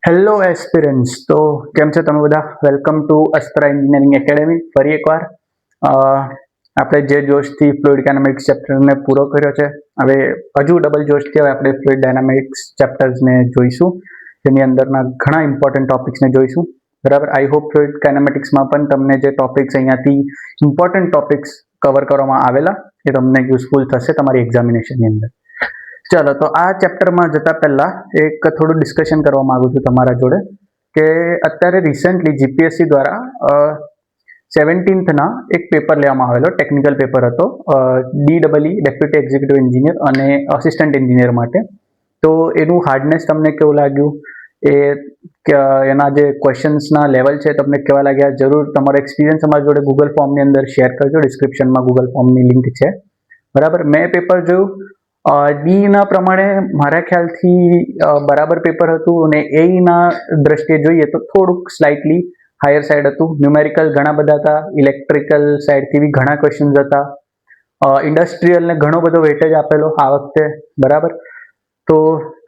Hello aspirants. તો કેમ છો તમે બધા? Welcome to Astra engineering academy. ફરી એકવાર આપણે જે જોશથી ફ્લુઇડ ડાયનામિક્સ ચેપ્ટરને પૂરો કર્યો છે, હવે હજુ ડબલ જોશથી હવે આપણે ફ્લુઇડ ડાયનામિક્સ ચેપ્ટર્સને જોઈશું, જેની અંદરના ઘણા ઇમ્પોર્ટન્ટ ટોપિક્સને જોઈશું. બરાબર. આઈ હોપ ફ્લુઇડ કાઇનેમેટિક્સમાં પણ તમને જે ટોપિક્સ અહીંયાથી ઇમ્પોર્ટન્ટ ટોપિક્સ કવર કરવામાં આવેલા એ તમને યુઝફુલ થશે તમારી એક્ઝામિનેશનની અંદર. ચલો, તો આ ચેપ્ટરમાં જતા પહેલા એક થોડું ડિસ્કશન કરવા માંગુ છું તમારા જોડે કે અત્યારે રિસેન્ટલી જીપીએસસી દ્વારા 17th એક પેપર લેવામાં આવેલો, ટેકનિકલ પેપર હતો, DEE ડેપ્યુટી એક્ઝિક્યુટિવ એન્જિનિયર અને અસિસ્ટન્ટ એન્જિનિયર માટે. તો એનું હાર્ડનેસ તમને કેવું લાગ્યું, એના જે ક્વેશ્ચન્સના લેવલ છે તમને કેવા લાગ્યા, જરૂર તમારો એક્સપિરિયન્સ અમારી જોડે ગૂગલ ફોર્મની અંદર શેર કરજો. ડિસ્ક્રિપ્શનમાં ગૂગલ ફોર્મની લિંક છે. બરાબર. મેં પેપર જોયું, ડીના પ્રમાણે મારા ખ્યાલથી બરાબર પેપર હતું, અને એના દ્રષ્ટિએ જોઈએ તો થોડુંક સ્લાઇટલી હાયર સાઈડ હતું. ન્યુમેરિકલ ઘણા બધા હતા, ઇલેક્ટ્રિકલ સાઈડથી બી ઘણા ક્વેશ્ચન્સ હતા, ઇન્ડસ્ટ્રીયલને ઘણો બધો વેટેજ આપેલો આ વખતે. બરાબર. તો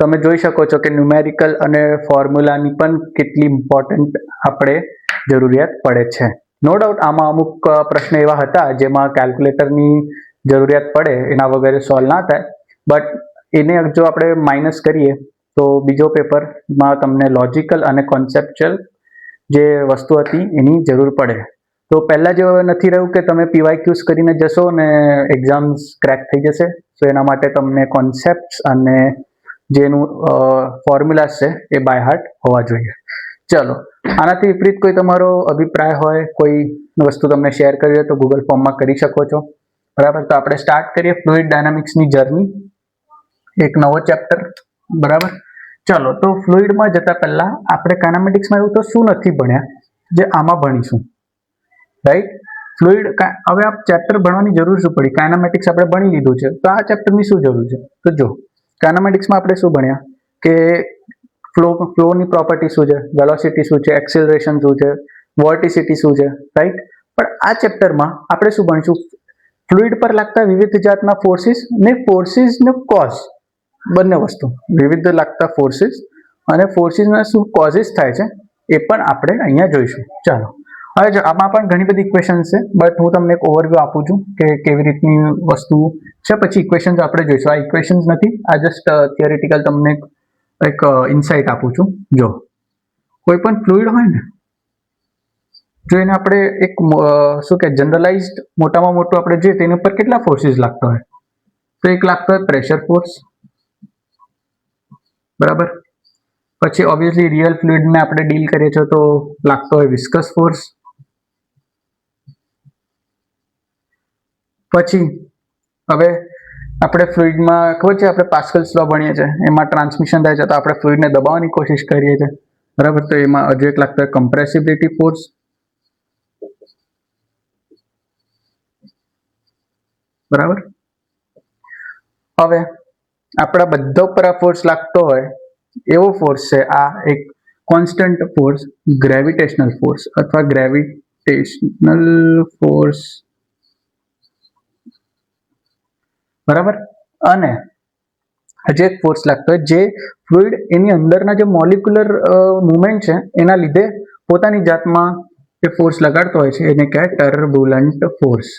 તમે જોઈ શકો છો કે ન્યુમેરિકલ અને ફોર્મ્યુલાની પણ કેટલી ઇમ્પોર્ટન્ટ આપણે જરૂરિયાત પડે છે. નો ડાઉટ આમાં અમુક પ્રશ્ન એવા હતા જેમાં કેલ્ક્યુલેટરની જરૂરિયાત પડે, એના વગેરે સોલ્વ ના થાય. બટ એને જો આપણે માઇનસ કરીએ તો બીજો પેપરમાં તમને લોજિકલ અને કોન્સેપ્ચ્યુઅલ જે વસ્તુ હતી એની જરૂર પડે. તો પહેલાં જેવું નથી રહ્યું કે તમે PYQs કરીને જશો ને એક્ઝામ્સ ક્રેક થઈ જશે. તો એના માટે તમને કોન્સેપ્ટ્સ અને જેનું ફોર્મ્યુલાસ છે એ બાય હાર્ટ હોવા જોઈએ. ચલો, આનાથી વિપરીત કોઈ તમારો અભિપ્રાય હોય, કોઈ વસ્તુ તમને શેર કરવી હોય તો ગૂગલ ફોર્મમાં કરી શકો છો. બરાબર. તો આપણે સ્ટાર્ટ કરીએ ફ્લુઇડ ડાયનામિક્સની જર્ની, એક નવો ચેપ્ટર. બરાબર. ચલો, તો ફ્લુઇડમાં જતા પહેલા આપણે કાઇનેમેટિક્સમાં એવું તો શું નથી ભણ્યા જે આમાં ભણીશું, રાઈટ? ફ્લુઇડ હવે આ ચેપ્ટર ભણવાની જરૂર શું પડી? કાઇનેમેટિક્સ આપણે ભણી લીધું છે, તો આ ચેપ્ટરની શું જરૂર છે? તો જો, કાઇનેમેટિક્સમાં આપણે શું ભણ્યા કે ફ્લોની પ્રોપર્ટી શું છે, વેલોસિટી શું છે, એક્સિલરેશન શું છે, વોર્ટિસિટી શું છે, રાઈટ? પણ આ ચેપ્ટરમાં આપણે શું ભણીશું? ફ્લુઇડ પર લાગતા વિવિધ જાતના ફોર્સિસ ને ફોર્સિસનો કોઝ, બંને વસ્તુ, વિવિધ લાગતા ફોર્સિસ અને ફોર્સિસના શું કોઝિસ થાય છે એ પણ આપણે અહીંયા જોઈશું. ચાલો, હવે જો આમાં પણ ઘણી બધી ઇક્વેશન્સ છે, બટ હું તમને એક ઓવરવ્યૂ આપું છું કે કેવી રીતની વસ્તુ છે. પછી ઇક્વેશન્સ આપણે જોઈશું. આ ઇક્વેશન્સ નથી, આ જસ્ટ થિયરિટિકલ તમને એક ઇન્સાઇટ આપું છું. જો કોઈ પણ ફ્લુઇડ હોય ને, જો એને આપણે એક શું કે જનરલાઇઝડ મોટામાં મોટું આપણે જોઈએ તેની ઉપર કેટલા ફોર્સિસ લાગતા હોય, તો એક લાગતો હોય પ્રેશર ફોર્સ. બરાબર. પછી ઓબ્વિયસલી રિયલ ફ્લુઇડને આપણે ડીલ કરીએ છીએ તો લાગતો હોય વિસ્કસ ફોર્સ. પછી હવે આપણે ફ્લુઇડમાં ખબર છે, આપણે પાસ્કલ્સ લૉ ભણીએ છીએ, એમાં ટ્રાન્સમિશન થાય છે તો આપણે ફ્લુઇડને દબાવવાની કોશિશ કરીએ છીએ. બરાબર. તો એમાં હજુ એક લાગતો હોય કમ્પ્રેસિબિલિટી ફોર્સ. બરાબર. હવે આપણા બધા ઉપર આ ફોર્સ લાગતો હોય એવો ફોર્સ છે આ એક કોન્સ્ટન્ટ ફોર્સ, ગ્રેવિટેશનલ ફોર્સ અથવા ગ્રેવિટેશનલ ફોર્સ. બરાબર. અને હજી એક ફોર્સ લાગતો હોય જે ફ્લુઇડ એની અંદરના જે મોલિક્યુલર મુવમેન્ટ છે એના લીધે પોતાની જાતમાં જે ફોર્સ લગાડતો હોય છે એને કહેવાય ટર્બ્યુલન્ટ ફોર્સ.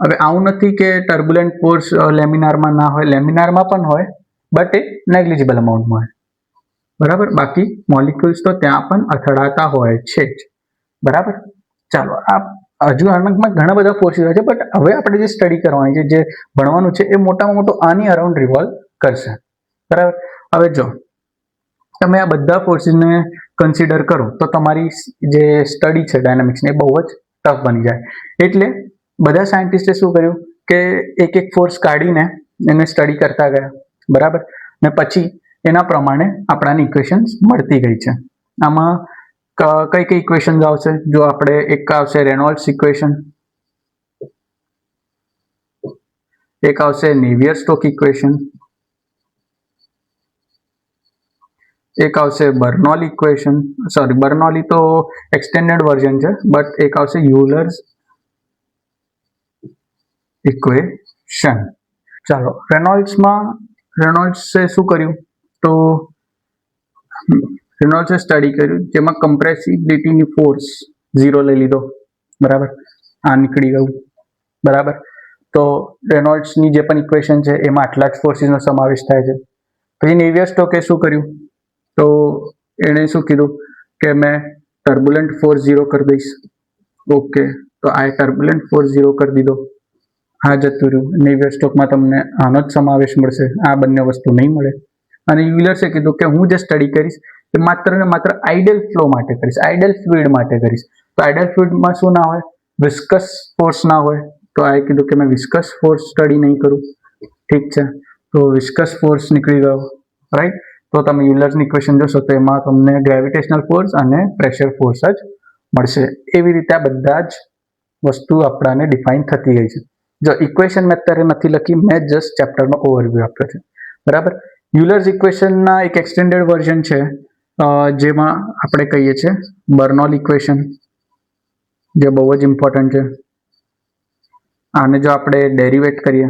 હવે આવું નથી કે ટર્બ્યુલન્ટ ફોર્સ લેમિનારમાં ના હોય, લેમિનારમાં પણ હોય, બટ એ નેગ્લિજિબલ અમાઉન્ટમાં હોય. બરાબર. બાકી મોલિક્યુલ્સ તો ત્યાં પણ અથડાતા હોય છે જ. બરાબર. ચાલો, આ હજુ આમાં ઘણા બધા ફોર્સીસ હોય છે, બટ હવે આપણે જે સ્ટડી કરવાની છે, જે ભણવાનું છે, એ મોટામાં મોટું આની અરાઉન્ડ રિવોલ્વ કરશે. બરાબર. હવે જો તમે આ બધા ફોર્સીસને કન્સિડર કરો તો તમારી જે સ્ટડી છે ડાયનામિક્સની એ બહુ જ ટફ બની જાય. એટલે બધા સાયન્ટિસ્ટે શું કર્યું કે એક એક ફોર્સ કાઢીને એને સ્ટડી કરતા ગયા. બરાબર. ને પછી એના પ્રમાણે આપણાને ઇક્વેશન્સ મળતી ગઈ છે. આમાં કઈ કઈ ઇક્વેશન્સ આવશે? જો આપણે એક આવશે રેનોલ્ડ્સ ઇક્વેશન, એક આવશે નેવિયર-સ્ટોક્સ ઇક્વેશન, એક આવશે બર્નોલી ઇક્વેશન, સોરી બર્નોલી તો એક્સટેન્ડેડ વર્ઝન છે, બટ એક આવશે યુલર્સ ઇક્વેશન. ચાલો, રેનોલ્ડ્સે શું કર્યું તો રેનોલ્ડ્સે સ્ટડી કર્યું જેમાં કમ્પ્રેસિબિલિટીની ફોર્સ 0 લઈ લીધો, બરાબર, આ નીકળી ગયું, બરાબર. તો રેનોલ્ડ્સની જે પણ ઇક્વેશન છે એમાં આટલા જ ફોર્સીસનો સમાવેશ થાય છે. પછી નેવિયર સ્ટોકે શું કર્યું, તો એણે શું કીધું કે મેં ટર્બ્યુલન્ટ ફોર્સ 0 કરી દઈશ. ઓકે, તો આ ટર્બ્યુલન્ટ ફોર્સ 0 કરી દીધો, આ જતું રહ્યું. નેવિયર સ્ટોકમાં તમને આનો જ સમાવેશ મળશે, આ બંને વસ્તુ નહીં મળે. અને યુલર્સે કીધું કે હું જે સ્ટડી કરીશ એ માત્ર ને માત્ર આઇડલ ફ્લો માટે કરીશ, આઇડલ ફ્લુઇડ માટે કરીશ. તો આઇડલ ફ્લુઇડમાં શું ના હોય, વિસ્કસ ફોર્સ ના હોય. તો આ કીધું કે મેં વિસ્કસ ફોર્સ સ્ટડી નહીં કરું. ઠીક છે, તો વિસ્કસ ફોર્સ નીકળી ગયો, રાઈટ. તો તમે યુલર્સની ઇક્વેશન જોશો તો એમાં તમને ગ્રેવિટેશનલ ફોર્સ અને પ્રેશર ફોર્સ જ મળશે. એવી રીતે આ બધા જ વસ્તુ આપણાને ડિફાઇન થતી ગઈ છે. જો ઇક્વેશન મેં અત્યારે નથી લખી, મેં જસ્ટ ચેપ્ટરનો ઓવરવ્યૂ આપ્યો છે, બરાબર. યુલર્સ ઇક્વેશનના એક એક્સટેન્ડેડ વર્ઝન છે જેમાં આપણે કહીએ છીએ બર્નોલ ઇક્વેશન, જે બહુ જ ઇમ્પોર્ટન્ટ છે. આને જો આપણે ડેરિવેટ કરીએ,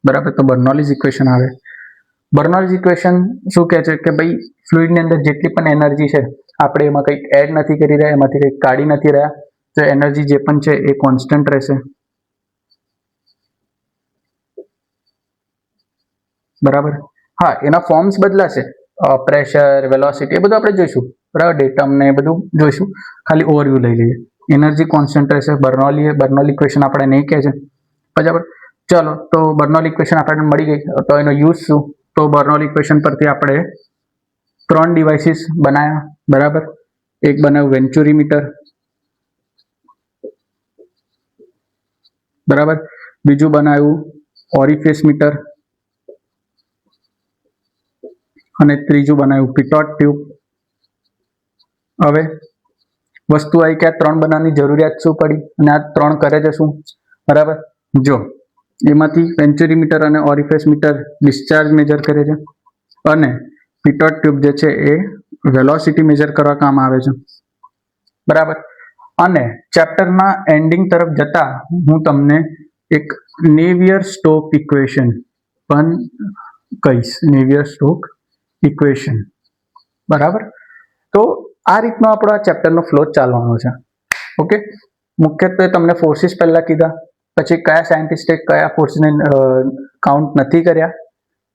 બરાબર, તો બર્નોલીઝ ઇક્વેશન આવે. બર્નોલીઝ ઇક્વેશન શું કહે છે કે ભાઈ ફ્લુઇડની અંદર જેટલી પણ એનર્જી છે આપણે એમાં કંઈક એડ નથી કરી રહ્યા, એમાંથી કંઈક કાઢી નથી રહ્યા, તો એનર્જી જે પણ છે એ કોન્સ્ટન્ટ રહેશે, બરાબર. હા, એના ફોર્મ્સ બદલાશે, પ્રેશર, વેલોસિટી, એ બધું આપણે જોઈશું, બરાબર. ડેટમ ને એ બધું જોઈશું, ખાલી ઓવરવ્યૂ લઈ લઈએ. એનર્જી કોન્સ્ટન્ટ રહેશે. બર્નોલ ઇક્વેશન આપણે નહીં કહે છે, બરાબર. ચલો, તો બર્નોલ ઇક્વેશન આપણને મળી ગઈ. તો એનો યુઝ શું, તો બર્નોલ ઇક્વેશન પરથી આપણે 3 ડિવાઇસીસ બનાવ્યા, બરાબર. એક બનાવ્યું વેન્ચુરીમીટર, બરાબર. બીજું બનાવ્યું ઓરિફિસ મીટર અને ત્રીજું બનાવ્યું પિટોટ ટ્યુબ. હવે વસ્તુ આવી કે આ 3 બનાવવાની જરૂરિયાત શું પડી અને આ 3 કરે છે શું, બરાબર. જો એમાંથી વેન્ચુરીમીટર અને ઓરિફિસ મીટર ડિસ્ચાર્જ મેજર કરે છે અને પિટોટ ટ્યુબ જે છે એ વેલોસિટી મેજર કરવા કામ આવે છે, બરાબર. અને ચેપ્ટરના એન્ડિંગ તરફ જતા હું તમને એક નેવિયર સ્ટોક ઇક્વેશન પણ કહીશ, નેવિયર સ્ટોક ઇક્વેશન, બરાબર. તો આ રીતનો આપણો આ ચેપ્ટરનો ફ્લો ચાલવાનો છે. ઓકે, મુખ્યત્વે તમને ફોર્સીસ પહેલા કીધા, પછી કયા સાયન્ટિસ્ટે કયા ફોર્સને કાઉન્ટ નથી કર્યા,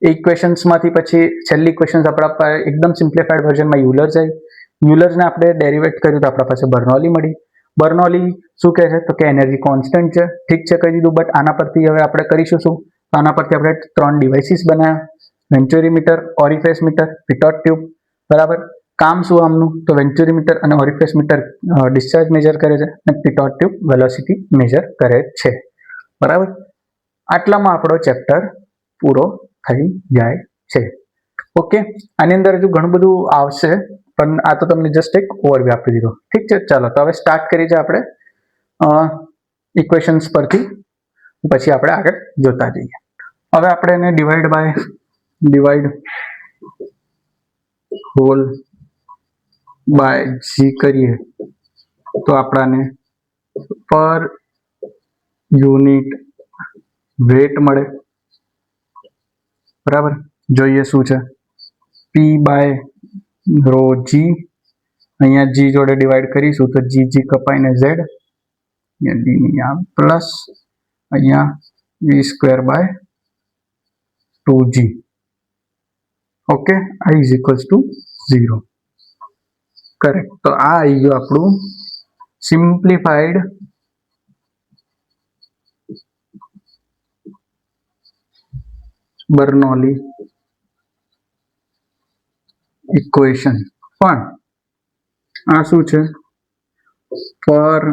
એ ઇક્વેશન્સમાંથી પછી છેલ્લી ઇક્વેશન્સ આપણા એકદમ સિમ્પ્લિફાઈડ વર્ઝનમાં યુલર્સ આવી. યુલર્સને આપણે ડેરિવેટ કર્યું તો આપણા પાસે બર્નોલી મળી. બર્નોલી શું કહે છે, તો કે એનર્જી કોન્સ્ટન્ટ છે, ઠીક છે, કહી દીધું. બટ આના પરથી હવે આપણે કરીશું શું, આના પરથી આપણે 3 ડિવાઇસીસ બનાવ્યા, વેન્ચુરીમીટર, ઓરિફિસ મીટર, પિટોટ ટ્યુબ, બરાબર. કામ શું આમનું, તો વેન્ચુરીમીટર અને ઓરિફિસ મીટર ડિસ્ચાર્જ મેજર કરે છે અને પિટોટ ટ્યુબ વેલોસિટી મેજર કરે છે, બરાબર. આટલામાં આપણો ચેપ્ટર પૂરો થઈ જાય છે. ઓકે, આની અંદર હજુ ઘણું બધું આવશે, પણ આ તો તમને જસ્ટ એક ઓવરવ્યૂ આપી દીધો, ઠીક છે. ચાલો, તો હવે સ્ટાર્ટ કરીએ છીએ આપણે ઇક્વેશન્સ પરથી, પછી આપણે આગળ જોતા જઈએ. હવે આપણે એને ડિવાઈડ હોલ બાય જી કરીએ તો આપણાને પર યુનિટ વેટ મળે, બરાબર. જોઈએ શું છે, પી બાય રો જી, અહીંયા જી જોડે ડિવાઈડ કરીશું તો જી કપાઈને ઝેડ, ડી પ્લસ અહીંયા વી સ્ક્વેર બાય 2g. ઓકે, આ ઇઝ ઇક્વલ્સ ટુ 0. કરેક્ટ. તો આ આવી ગયું આપણું સિમ્પ્લિફાઈડ બર્નોલી ઇક્વેશન. પણ આ શું છે, પર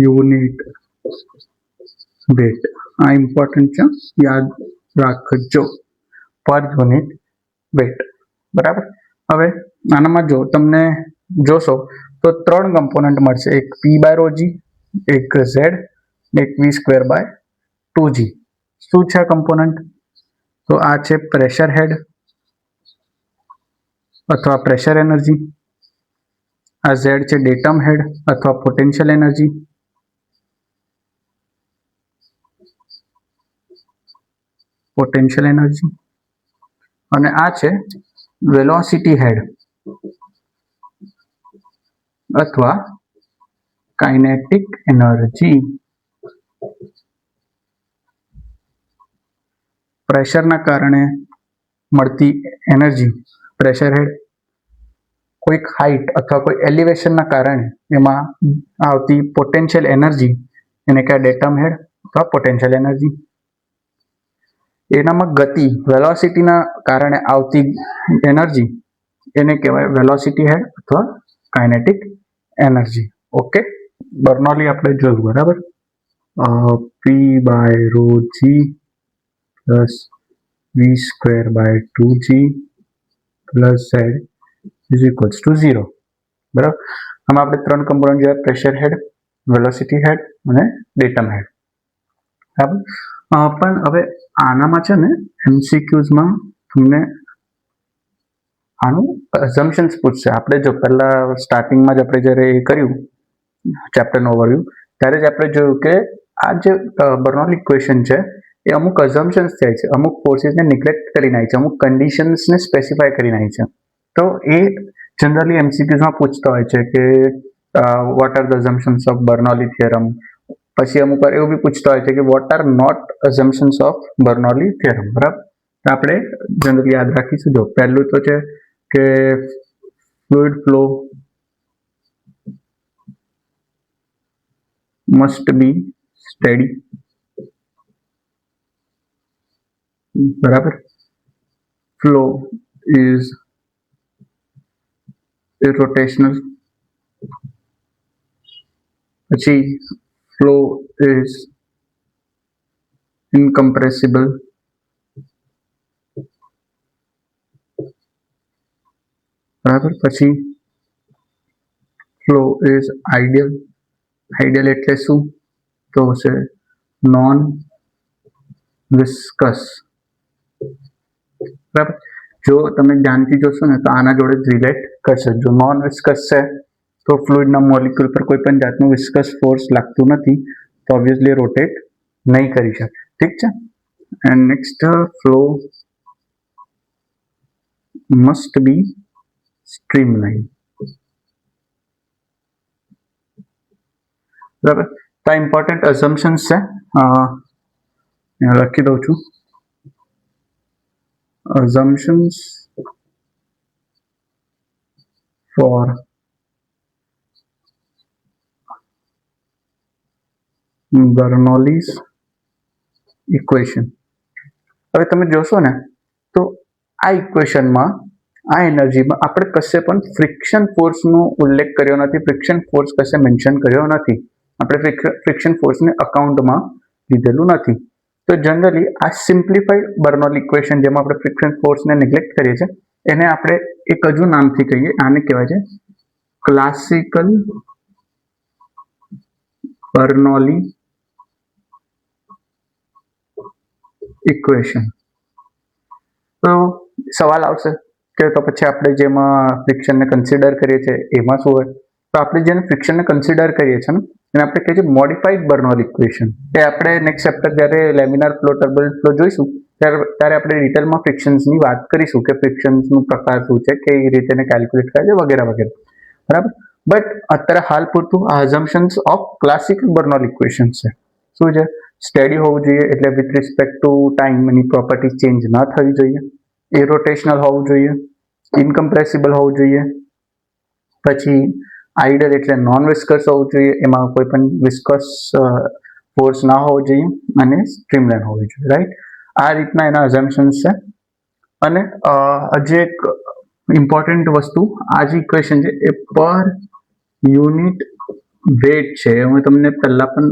યુનિટ વેટ. આ ઇમ્પોર્ટન્ટ છે, યાદ રાખજો, પર યુનિટ વેટ, બરાબર. હવે આનામાં જો તમને જોશો તો 3 કમ્પોનન્ટ મળશે, એક પી બાય રોજી, એક ઝેડ, એક વી સ્ક્વેર બાય 2g. શું છે કમ્પોનન્ટ, તો આ છે પ્રેશર હેડ અથવા પ્રેશર એનર્જી, આ ઝેડ છે ડેટમ હેડ અથવા પોટેન્શિયલ એનર્જી, અને આ છે વેલોસિટી હેડ અથવા કાઇનેટિક એનર્જી. પ્રેશરના કારણે મળતી એનર્જી પ્રેશર હેડ, કોઈક હાઇટ અથવા કોઈ એલિવેશનના કારણે એમાં આવતી પોટેન્શિયલ એનર્જી એને કહેવાય ડેટમ હેડ અથવા પોટેન્શિયલ એનર્જી. એનામાં ગતિ વેલોસિટીના કારણે આવતી એનર્જી એને કહેવાય વેલોસિટી હેડ અથવા કાઇનેટિક એનર્જી. ઓકે, બર્નોલી આપણે જોયું બરાબર. P/ρg plus v²/2g plus z is equals two 0. બરાબર. આમાં આપણે 3 કમ્પોનન્ટ જોયા: પ્રેશર હેડ, વેલોસિટી હેડ અને ડેટમ હેડ. બરાબર. પણ હવે આનામાં છે ને MCQsમાં તમને આનું અઝમ્પશન્સ પૂછશે. આપણે જો પહેલા સ્ટાર્ટિંગમાં જ આપણે જ્યારે એ કર્યું ચેપ્ટરનો ઓવરવ્યુ ત્યારે જ આપણે જોયું કે આ જે બર્નોલી ઇક્વેશન છે એ અમુક અઝમ્પશન્સ થાય છે, અમુક ફોર્સીસને નિગ્લેક્ટ કરી નાખી છે, અમુક કન્ડિશન્સને સ્પેસિફાય કરી નાખી છે. તો એ જનરલી MCQsમાં પૂછતા હોય છે કે what are the assumptions of Bernoulli theorem. પછી અમુક વાર એવું બી પૂછતા હોય છે કે what are not assumptions of Bernoulli theorem. બરાબર. આપણે જનરલી યાદ રાખીશું. જો પહેલું તો છે કે fluid flow must be steady. બરાબર. Flow is irrotational. પછી flow is incompressible. બરાબર. પછી flow is ideal. આઈડિયલ એટલે શું? તો છે નોન વિસ્કસ. બરાબર. જો તમે ધ્યાનથી જોશો ને તો આના જોડે જ રિલેટ કરશે. જો નોન વિસ્કસ છે તો ફ્લુઇડના મોલિક્યુલ પર કોઈ પણ જાતનું વિસ્કસ ફોર્સ લાગતું નથી, તો ઓબ્વિયસલી રોટેટ નહીં કરી શકે. ઠીક છે. And next, flow must be streamline. બરાબર. તો આ ઇમ્પોર્ટન્ટ અઝમ્પશન્સ છે. લખી દઉં છું. assumptions for Bernoulli's equation. હવે તમે જોશો ને તો આ ઇક્વેશનમાં આ એનર્જીમાં આપણે કશે પણ ફ્રિક્શન ફોર્સનો ઉલ્લેખ કર્યો નથી, ફ્રિક્શન ફોર્સ કશે મેન્શન કર્યો નથી. આપણે ફ્રિક્શન ફોર્સને અકાઉન્ટમાં લીધેલું નથી. તો જનરલી આ સિમ્પ્લિફાઈડ બર્નોલી ઇક્વેશન જેમાં આપણે ફ્રિક્શન ફોર્સને નેગ્લેક્ટ કરીએ છીએ એને આપણે એક હજુ નામથી કહીએ. આને કહેવાય છે ક્લાસિકલ બર્નોલી ઇક્વેશન. તો સવાલ આવશે કે તો પછી આપણે જેમાં ફ્રિક્શનને કન્સિડર કરીએ છીએ એમાં શું હોય? તો આપણે જેને ફ્રિક્શનને કન્સિડર કરીએ છીએ ને એને આપણે કહીએ છીએ મોડિફાઈડ બર્નોલી ઇક્વેશન. એ આપણે નેક્સ્ટ ચેપ્ટર જ્યારે લેમિનાર ફ્લો, ટર્બ્યુલન્ટ ફ્લો જોઈશું ત્યારે આપણે ડિટેલમાં ફ્રિક્શન્સની વાત કરીશું કે ફ્રિક્શન્સનું પ્રકાર શું છે, કઈ રીતે એને કેલ્ક્યુલેટ કરે છે વગેરે વગેરે. બરાબર. બટ અત્યારે હાલ પૂરતું આ અઝમ્પશન્સ ઓફ ક્લાસિકલ બર્નોલી ઇક્વેશન છે. શું છે? સ્ટેડી હોવું જોઈએ, એટલે with respect to time any property change ન થવી જોઈએ. ઇરોટેશનલ હોવું જોઈએ, ઇનકમ્પ્રેસિબલ હોવું જોઈએ. પછી આઈડિયલ એટલે નોન વિસ્કસ હોવું જોઈએ, એમાં કોઈ પણ વિસ્કસ ફોર્સ ના હોવો જોઈએ અને સ્ટ્રીમલાઇન હોવી જોઈએ. રાઈટ. આ રીતના એના અઝમ્પશન્સ છે. અને હજી એક ઇમ્પોર્ટન્ટ વસ્તુ, આ જે ઇક્વેશન છે એ પર યુનિટ વેટ છે. હું તમને પહેલા પણ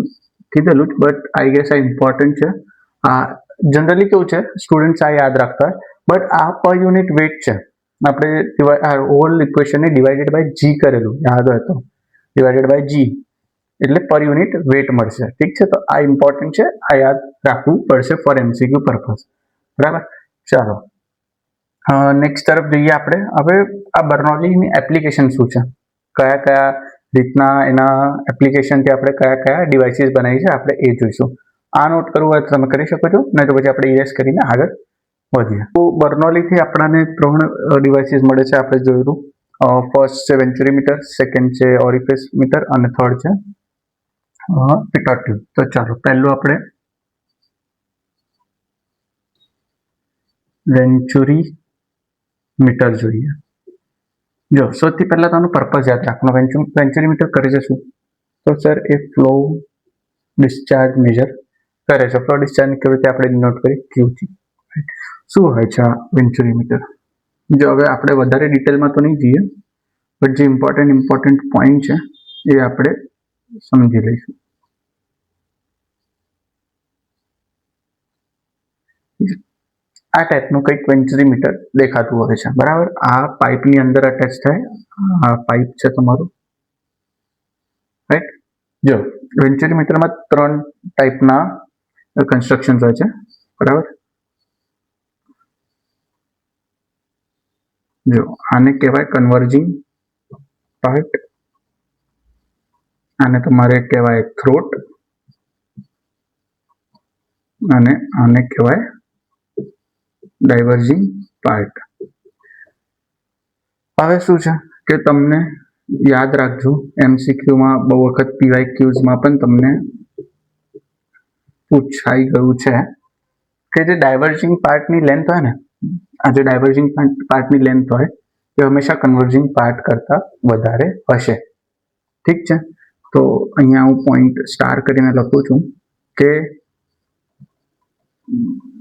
કીધેલું જ, બટ આઈ ગેસ આ ઇમ્પોર્ટન્ટ છે. જનરલી કેવું છે, સ્ટુડન્ટ્સ આ યાદ રાખતા હોય, બટ આ પર યુનિટ વેટ છે. આપણે હોલ ઇક્વેશનને ડિવાઇડેડ બાય જી કરેલું યાદ હોય તો ડિવાઇડેડ બાય જી એટલે પર યુનિટ વેટ મળશે. ઠીક છે. તો આ ઇમ્પોર્ટન્ટ છે, આ યાદ રાખવું પડશે ફોર MCQ પર્પઝ. બરાબર. ચાલો નેક્સ્ટ તરફ જઈએ આપણે. હવે આ બર્નોલીની એપ્લિકેશન શું છે, કયા કયા રીતના એના એપ્લિકેશનથી આપણે કયા કયા ડિવાઇસીસ બનાવી છે આપણે એ જોઈશું. આ નોટ કરવું હોય તો તમે કરી શકો છો, નહીં તો પછી આપણે ઇરેઝ કરીને આગળ વધ્યા. તો બર્નોલીથી આપણને 3 ડિવાઇસીસ મળે છે. આપણે જોયેલું ફર્સ્ટ છે વેન્ચુરી મીટર, સેકન્ડ છે ઓરિફિસ મીટર અને થર્ડ છે પીટર ટ્યુબ. તો ચાલો પહેલું આપણે વેન્ચુરી મીટર જોઈએ. જો સૌથી પહેલા તો આનું પર્પઝ યાદ રાખવાનું. વેન્ચુરી મીટર કરે છે શું? તો સર એ ફ્લો ડિસ્ચાર્જ મેજર કરે છે. ફ્લો ડિસ્ચાર્જ કેવી રીતે આપણે નોટ કરી ક્યુથી. શું હોય છે આ વેન્ચુરી મીટર? જો હવે આપણે વધારે ડિટેલમાં તો નહીં જઈએ, બટ જે ઇમ્પોર્ટન્ટ પોઈન્ટ છે એ આપણે સમજી લઈશું. આ ટાઈપનું કંઈક વેન્ચુરી મીટર દેખાતું હોય છે, બરાબર. આ પાઇપની અંદર અટેચ થાય. આ પાઇપ છે તમારું, રાઈટ. જો વેન્ચુરી મીટરમાં 3 ટાઈપના કન્સ્ટ્રક્શન હોય છે, બરાબર. જો આને કહેવાય કન્વર્જિંગ પાર્ટ, આને તમારે કહેવાય થ્રોટ અને આને કહેવાય ડાયવર્જિંગ પાર્ટ. હવે શું છે કે તમને યાદ રાખજો, MCQમાં બહુ વખત PYQમાં પણ તમને પૂછાઈ ગયું છે કે જે ડાયવર્જિંગ પાર્ટની લેન્થ હોય ને, આ જે ડાયવર્જિંગ પાર્ટની લેન્થ હોય એ હંમેશા કન્વર્જિંગ પાર્ટ કરતા વધારે હશે. ઠીક છે. તો અહીંયા હું પોઈન્ટ સ્ટાર કરીને લખું છું કે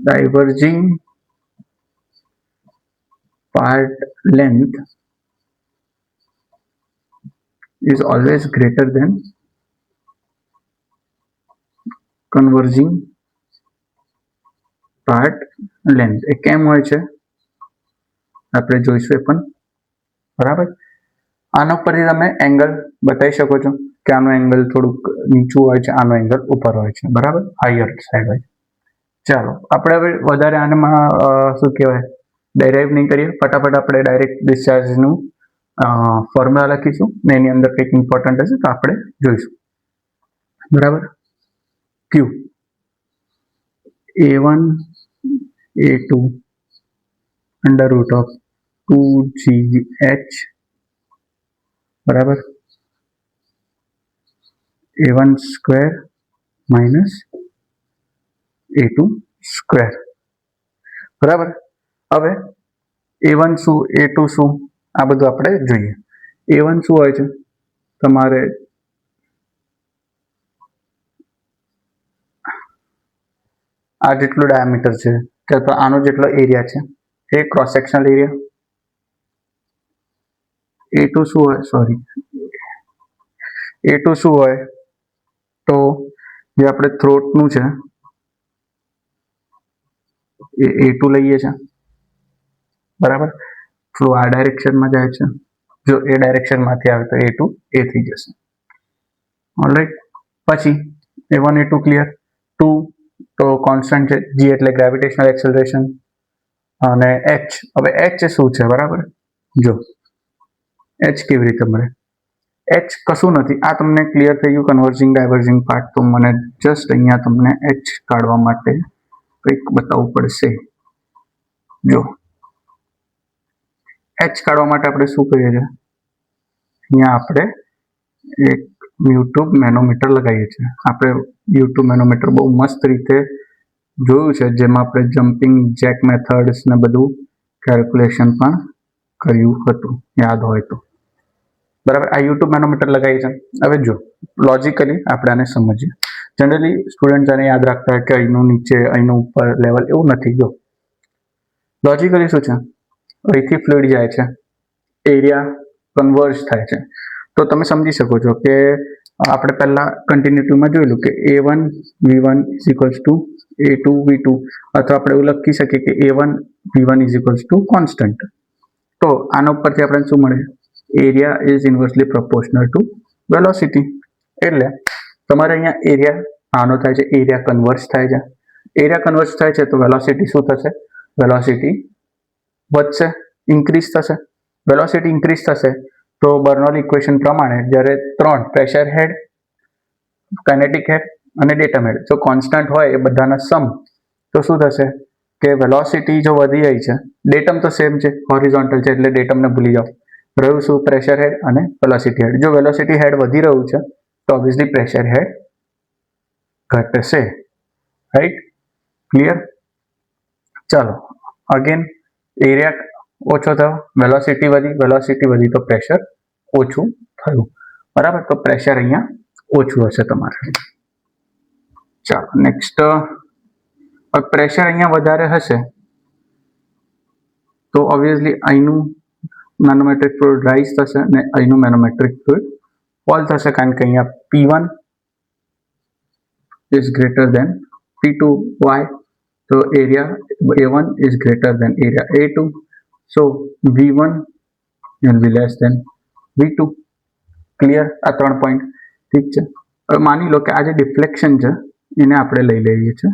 diverging part length is always greater than converging part length. એ કેમ હોય છે આપણે જોઈશું એ પણ, બરાબર. આના પરથી તમે એંગલ બતાવી શકો છો કે આનો એંગલ થોડુંક નીચું હોય છે, આનો એંગલ ઉપર હોય છે, બરાબર, હાયર સાઈડ હોય. ચાલો આપણે હવે વધારે આનામાં શું કહેવાય ડેરાઇવ નહીં કરીએ. ફટાફટ આપણે ડાયરેક્ટ ડિસ્ચાર્જનું ફોર્મ્યુલા લખીશું ને એની અંદર કંઈક ઇમ્પોર્ટન્ટ હશે તો આપણે જોઈશું, બરાબર. ક્યુ A1 A2 under root of 2GH, બરાબર, A1 square minus A2 square, બરાબર. હવે A1 શું, A2 શું, આ બધું આપણે જોઈએ. A1 શું હોય છે? તમારે આ જેટલું ડાયામીટર છે કે તો આનો જેટલો એરિયા છે એ ક્રોસ સેક્શનલ એરિયા. A2 શું હોય? સોરી, A2 શું હોય? તો જે આપણે થ્રોટનું છે એ A2 લઈએ છે, બરાબર. ફ્લો આ ડાયરેક્શનમાં જાય છે. જો એ ડાયરેક્શનમાંથી આવે તો A2 એ થઈ જશે. ઓલરાઈટ. પછી A1 A2 ક્લિયર. 2 તો કોન્સ્ટન્ટ છે, G એટલે ગ્રેવિટેશનલ એક્સેલરેશન અને H. હવે H શું છે, બરાબર. જો H કેવી રીતે મળે? H કશું નથી. આ તમને ક્લિયર થઈ ગયું કન્વર્જિંગ ડાયવર્જિંગ પાર્ટ. તો મને જસ્ટ અહીંયા તમને H કાઢવા માટે કંઈક બતાવવું પડશે. જો H કાઢવા માટે આપણે શું કરીએ છીએ, અહીંયા આપણે એક યુટ્યુબ મેનોમીટર લગાવીએ છીએ. આપણે યુટ્યુબ મેનોમીટર બહુ મસ્ત રીતે જોયું છે, જેમાં આપણે જમ્પિંગ જેક મેથડ્સ ને બધું કેલ્ક્યુલેશન પણ કર્યું હતું, યાદ હોય તો, બરાબર. આ યુટ્યુબ મેનોમીટર લગાવીએ છીએ. હવે જો લોજિકલી આપણે આને સમજીએ. જનરલી સ્ટુડન્ટ આને યાદ રાખતા હોય કે અહીંનું નીચે અહીંનું ઉપર લેવલ, એવું નથી. જો લોજિકલી શું છે, અહીંથી ફ્લુઇડ જાય છે, એરિયા કન્વર્જ થાય છે. તો તમે સમજી શકો છો કે આપણે પહેલા કન્ટિન્યુટીમાં જોયેલું કે A1 V1 is equals two A2 V2, અથવા આપણે એવું લખી શકીએ કે A1 V1 is equals two constant. તો આના ઉપરથી આપણે શું મળે? Area is inversely proportional to velocity. એટલે તમારે અહીંયા એરિયા આનો થાય છે, એરિયા કન્વર્જ થાય છે. એરિયા કન્વર્જ થાય છે તો વેલોસિટી શું થશે? વેલોસિટી વધશે, ઇન્ક્રીઝ થશે. વેલોસિટી ઇન્ક્રીઝ થશે તો બર્નોલી ઇક્વેશન પ્રમાણે જ્યારે 3 પ્રેશર હેડ, કાઇનેટિક હેડ અને ડેટમ હેડ જો કોન્સ્ટન્ટ હોય એ બધાના સમ, તો શું થશે કે વેલોસિટી જો વધી રહી છે, ડેટમ તો સેમ છે, હોરિઝોન્ટલ છે એટલે ડેટમને ભૂલી જાઓ. રહ્યું શું? પ્રેશર હેડ અને વેલોસિટી હેડ. જો વેલોસિટી હેડ વધી રહ્યું છે તો ઓબ્વિયસલી પ્રેશર હેડ ઘટશે, રાઈટ? ક્લિયર? ચાલો અગેન એરિયા ઓછો થયો, વેલોસિટી વધી તો પ્રેશર ઓછું થયું, બરાબર? તો પ્રેશર અહીંયા ઓછું હશે તમારે. ચાલો નેક્સ્ટ, પ્રેશર અહીંયા વધારે હશે તો ઓબ્વિયસલી અહીંનું મેનોમેટ્રિક ફ્લુઇડ રાઇઝ થશે અને અહીંનું મેનોમેટ્રિક ફ્લુઇડ ફોલ થશે, કારણ કે અહીંયા P1 is greater than P2. Why? So area A1 is greater than area A2. So V1 will be less than V2. Clear? આ 3 પોઈન્ટ ઠીક છે. હવે માની લો કે આ જે ડિફ્લેક્શન છે એને આપણે લઈ લઈએ છીએ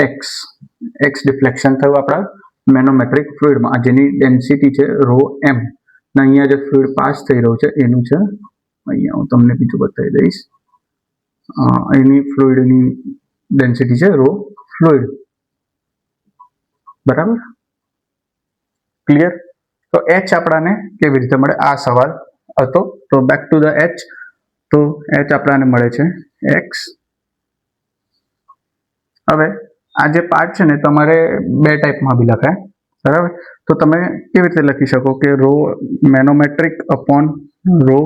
x ડિફ્લેક્શન થયું આપણા મેનોમેટ્રિક ફ્લુઇડમાં, જેની ડેન્સિટી છે ρm ને અહીંયા જે ફ્લુઇડ પાસ થઈ રહ્યું છે એનું છે, અહીંયા હું તમને બીજું બતાવી દઈશ, એની ફ્લુઇડની ડેન્સિટી છે ρ ફ્લુઇડ, બરાબર? ક્લિયર? તો h આપણાને કેવી રીતે મળે આ સવાલ હતો, તો બેક ટુ ધ h. તો h આપણાને મળે છે x. હવે આ જે પાર્ટ છે ને તમારે બે ટાઈપમાં બી લખાય, બરાબર? તો તમે કેવી રીતે લખી શકો કે rho manometric upon rho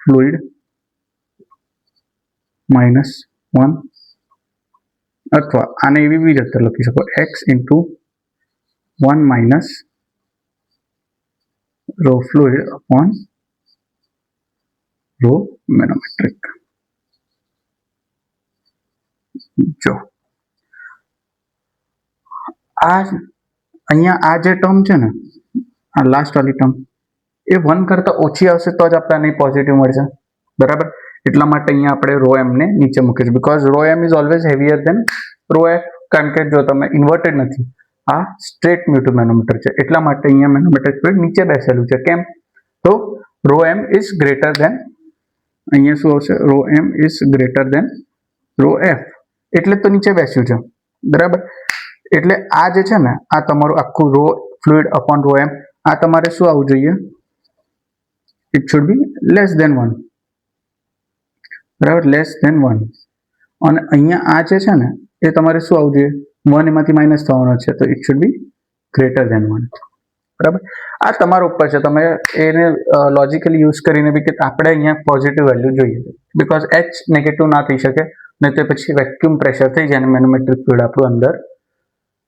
fluid -1, અથવા આને એવી બી રીતે લખી શકો x into 1 minus rho fluid upon rho manometric. જો અહીંયા આ જે ટર્મ છે ને, આ લાસ્ટ વાળી ટર્મ એ 1 કરતા ઓછી આવશે તો જ આપણને પોઝિટિવ મળશે, બરાબર? એટલા માટે અહીંયા આપણે રો એમ ને નીચે મૂકીશું, because rho M is always heavier than rho F, કારણ કે જો તમે ઇન્વર્ટેડ નથી, આ સ્ટ્રેટ મ્યુટુ મેનોમીટર છે, એટલા માટે અહીંયા મેનોમેટ્રિક ફ્લુઇડ નીચે બેસેલું છે. કેમ? તો rho M is greater than, અહીંયા શું આવશે? Rho M is greater than rho F, એટલે તો નીચે બેસ્યું છે, બરાબર? એટલે આ જે છે ને, આ તમારું આખું rho fluid upon rho M, આ તમારે શું આવવું જોઈએ? It should be less than 1, બરાબર? Less than 1. અને અહીંયા આ જે છે ને એ તમારે શું આવવું જોઈએ? 1 એમાંથી માઇનસ થવાનો છે, તો it should be greater than 1, બરાબર? આ તમારા ઉપર છે, તમે એને લોજિકલી યુઝ કરીને બી કે આપણે અહીંયા પોઝિટિવ વેલ્યુ જોઈએ, બીકોઝ h નેગેટિવ ના થઈ શકે, નહીં તો પછી વેક્યુમ પ્રેશર થઈ જાય અને મેનોમેટ્રિક ફ્લુઇડ આપણું અંદર